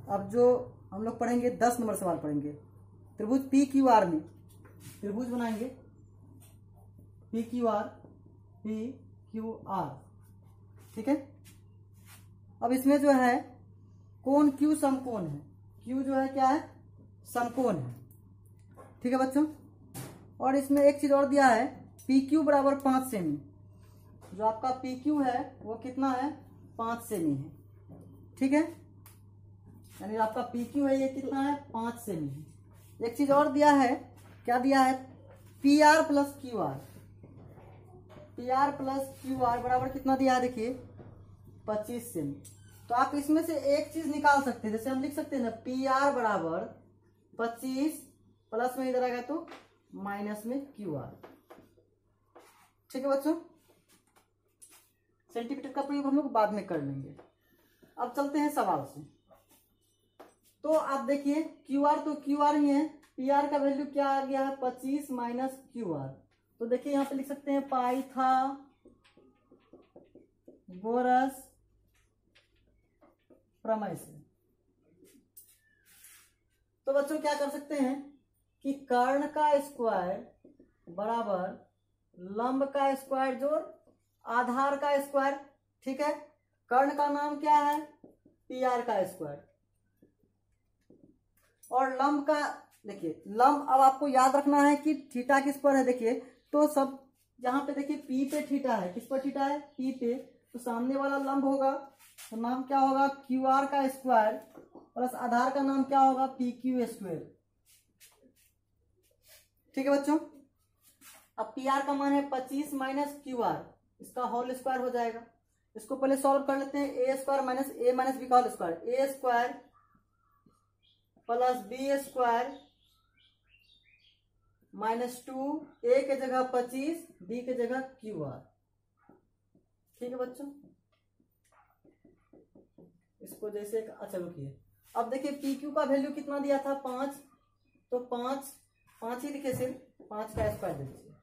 अब जो हम लोग पढ़ेंगे 10 नंबर सवाल पढ़ेंगे। त्रिभुज PQR में त्रिभुज बनाएंगे PQR, ठीक है। अब इसमें जो है कोण Q समकोण है, Q जो है क्या है समकोण है, ठीक है बच्चों। और इसमें एक चीज और दिया है PQ बराबर 5 सेमी। जो आपका PQ है वो कितना है 5 सेमी है, ठीक है। यानी आपका PQ है ये कितना है 5 सेमी है। एक चीज और दिया है, क्या दिया है PR plus QR। PR plus QR बराबर कितना दिया है देखिए 25 सेमी। तो आप इसमें से एक चीज निकाल सकते हैं, जैसे हम लिख सकते हैं ना PR बराबर 25 प्लस में इधर आएगा तो माइनस में QR, ठीक है बच्चों। सेंटीमीटर का प्रयोग हम लोग बाद में कर लेंगे। अब चलते हैं सवाल से। तो आप देखिए QR तो QR ही है, PR का वैल्यू क्या आ गया है 25 माइनस QR। तो देखिए यहाँ पे लिख सकते हैं पाइथागोरस प्रमेय से। तो बच्चों क्या कर सकते हैं कि कर्ण का स्क्वायर बराबर लंब का स्क्वायर जोड़ आधार का स्क्वायर, ठीक है। कर्ण का नाम क्या है PR का स्क्वायर और लंब का देखिए लंब। अब आपको याद रखना है कि थीटा किस पर है, देखिए तो सब यहाँ पे देखिए P पे थीटा है, किस पर थीटा है P पे। तो सामने वाला लंब होगा तो नाम क्या होगा QR का स्क्वायर प्लस आधार का नाम क्या होगा PQ स्क्वायर, ठीक है बच्चों। अब PR का मान है 25 माइनस QR, इसका होल स्क्वायर हो जाएगा। इसको पहले सॉल्व कर लेते हैं। A square minus A minus B का whole square, A square plus B square -2, A के जगह 25, B के जगह QR, ठीक है बच्चों। इसको जैसे अच्छा रुकिए। अब देखिए PQ का वैल्यू कितना दिया था 5, तो 5 ही लिखे, सिर्फ 5 का स्क्वायर दे दीजिए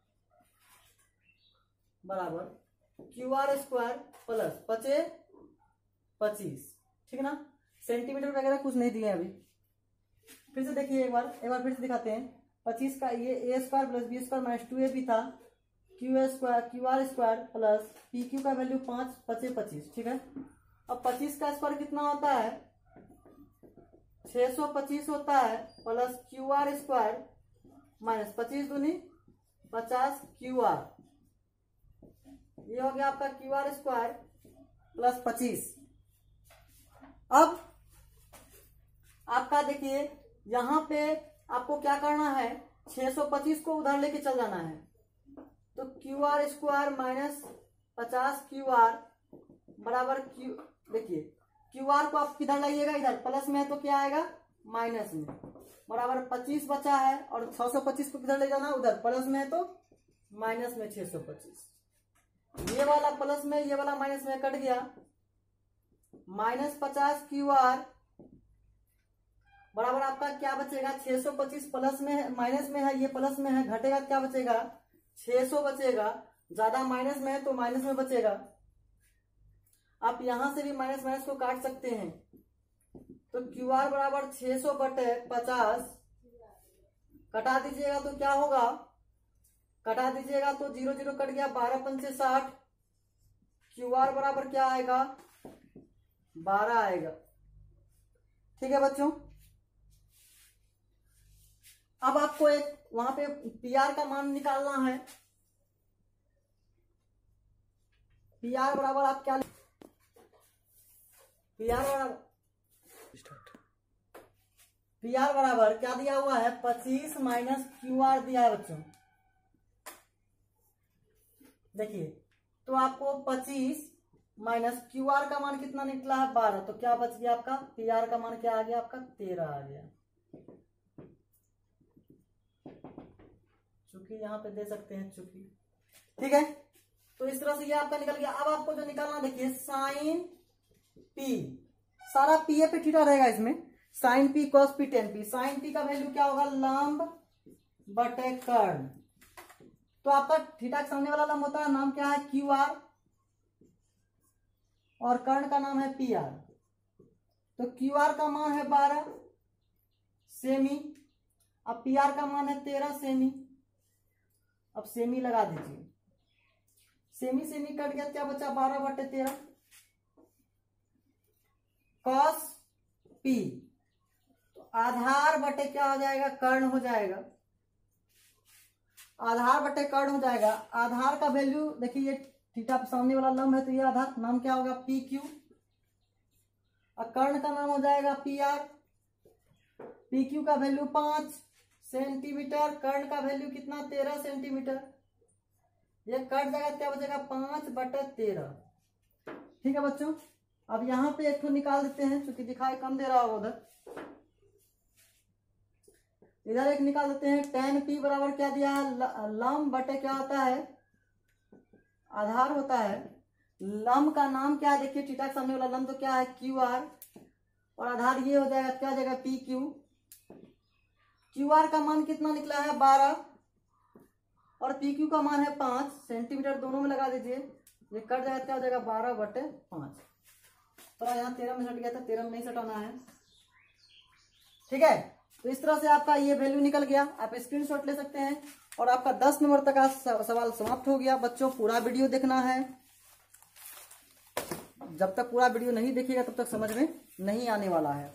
बराबर QR स्क्वायर प्लस 25, ठीक है ना। सेंटीमीटर वगैरह कुछ नहीं दिए अभी। फिर से देखिए एक बार फिर से दिखाते हैं। 25 का ये A square plus B square minus 2AB था, QR स्क्वायर प्लस PQ का वैल्यू 5, 25, ठीक है। अब 25 का स्क्वायर कितना होता है 625 होता है, प्लस QR स्क्वायर माइनस 25 दूनी 50 QR, ये हो गया आपका QR स्क्वायर प्लस 25। अब आपका देखिए यहां पे आपको क्या करना है 625 को उधर लेके चल जाना है। तो QR स्क्वायर माइनस 50 QR बराबर देखिए QR को आप किधर लाइएगा, इधर प्लस में है तो क्या आएगा माइनस में, बराबर 25 बचा है। और 625 को किधर ले जाना उधर, प्लस में है तो माइनस में 625। ये वाला प्लस में ये वाला माइनस में कट गया, -50 QR बराबर आपका क्या बचेगा 625 प्लस में माइनस में है, ये प्लस में है, घटेगा क्या बचेगा 600 बचेगा। ज्यादा माइनस में है तो माइनस में बचेगा। आप यहां से भी माइनस माइनस को काट सकते हैं। तो QR बराबर 600/50 कटा दीजिएगा तो क्या होगा, कटा दीजिएगा तो 0 0 कट गया, 12 पंचे 60। QR बराबर क्या आएगा 12 आएगा, ठीक है बच्चों। अब आपको एक वहां पे PR का मान निकालना है। PR बराबर आप क्या PR बराबर क्या दिया हुआ है 25 माइनस QR दिया है बच्चों। देखिए, तो आपको 25 माइनस क्यू आर का मान कितना निकला है 12, तो क्या बच गया आपका पी आर का मान क्या आ गया आपका 13 आ गया। चूंकि यहाँ पे दे सकते हैं चूंकि, ठीक है। तो इस तरह से ये आपका निकल गया। अब आपको जो निकालना देखिए साइन पी, सारा पी ए पे थीटा रहेगा इसमें, sine P cos P tan P. Sine P का वैल्यू क्या होगा लंब बटे कर्ण। तो आपका थीटा के सामने वाला लंब होता है, नाम क्या है क्यू आर, और कर्ण का नाम है पी आर। तो क्यू आर का मान है 12 सेमी, अब पी आर का मान है 13 सेमी। अब सेमी लगा दीजिए, सेमी सेमी कट गया, क्या बचा 12 बटे 13 कॉस पी। तो आधार बटे क्या हो जाएगा कर्ण हो जाएगा, आधार बटे कर्ण हो जाएगा। आधार का वैल्यू देखिए, ये थीटा सामने वाला लंब है तो ये आधार नाम क्या होगा पी क्यू, और कर्ण का नाम हो जाएगा पी आर। पी क्यू का वैल्यू 5 सेंटीमीटर, कर्ण का वैल्यू कितना 13 सेंटीमीटर। ये कट जाएगा, क्या बचेगा 5 बटे 13। ठीक है बच्चों, अब यहाँ पे एक तो निकाल देते हैं, क्योंकि दिखाई कम दे रहा होगा उधर, इधर एक निकाल देते हैं। tan p बराबर क्या दिया है लंब बटे क्या होता है आधार होता है। लंब का नाम क्या है देखिए, थीटा के सामने वाला लंब तो क्या है क्यू आर, और आधार ये हो जाएगा क्या हो जाएगा पी क्यू। क्यू आर का मान कितना निकला है 12, और पी क्यू का मान है 5 सेंटीमीटर, दोनों में लगा दीजिए, ये कट जाएगा क्या हो जाएगा 12 बटे 5। तो यहाँ 13 में सट गया था, 13 में नहीं सटाना है। ठीक है, तो इस तरह से आपका ये वैल्यू निकल गया, आप स्क्रीनशॉट ले सकते हैं, और आपका 10 नंबर तक का सवाल समाप्त हो गया। बच्चों पूरा वीडियो देखना है, जब तक पूरा वीडियो नहीं देखिएगा तब तक समझ में नहीं आने वाला है।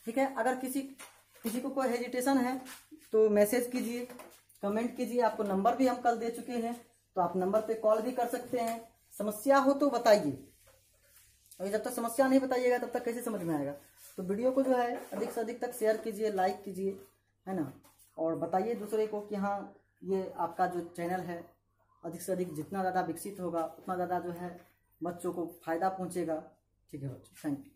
ठीक है, अगर किसी को कोई हेजिटेशन है तो मैसेज कीजिए, कमेंट कीजिए। आपको नंबर भी हम कल दे चुके हैं, तो आप नंबर पे कॉल भी कर सकते हैं। समस्या हो तो बताइए, और जब तक समस्या नहीं बताइएगा तब तक कैसे समझ में आएगा। तो वीडियो को जो है अधिक से अधिक तक शेयर कीजिए, लाइक कीजिए, है ना, और बताइए दूसरे को कि हाँ ये आपका जो चैनल है अधिक से अधिक जितना ज़्यादा विकसित होगा उतना ज़्यादा जो है बच्चों को फायदा पहुंचेगा। ठीक है बच्चों, थैंक यू।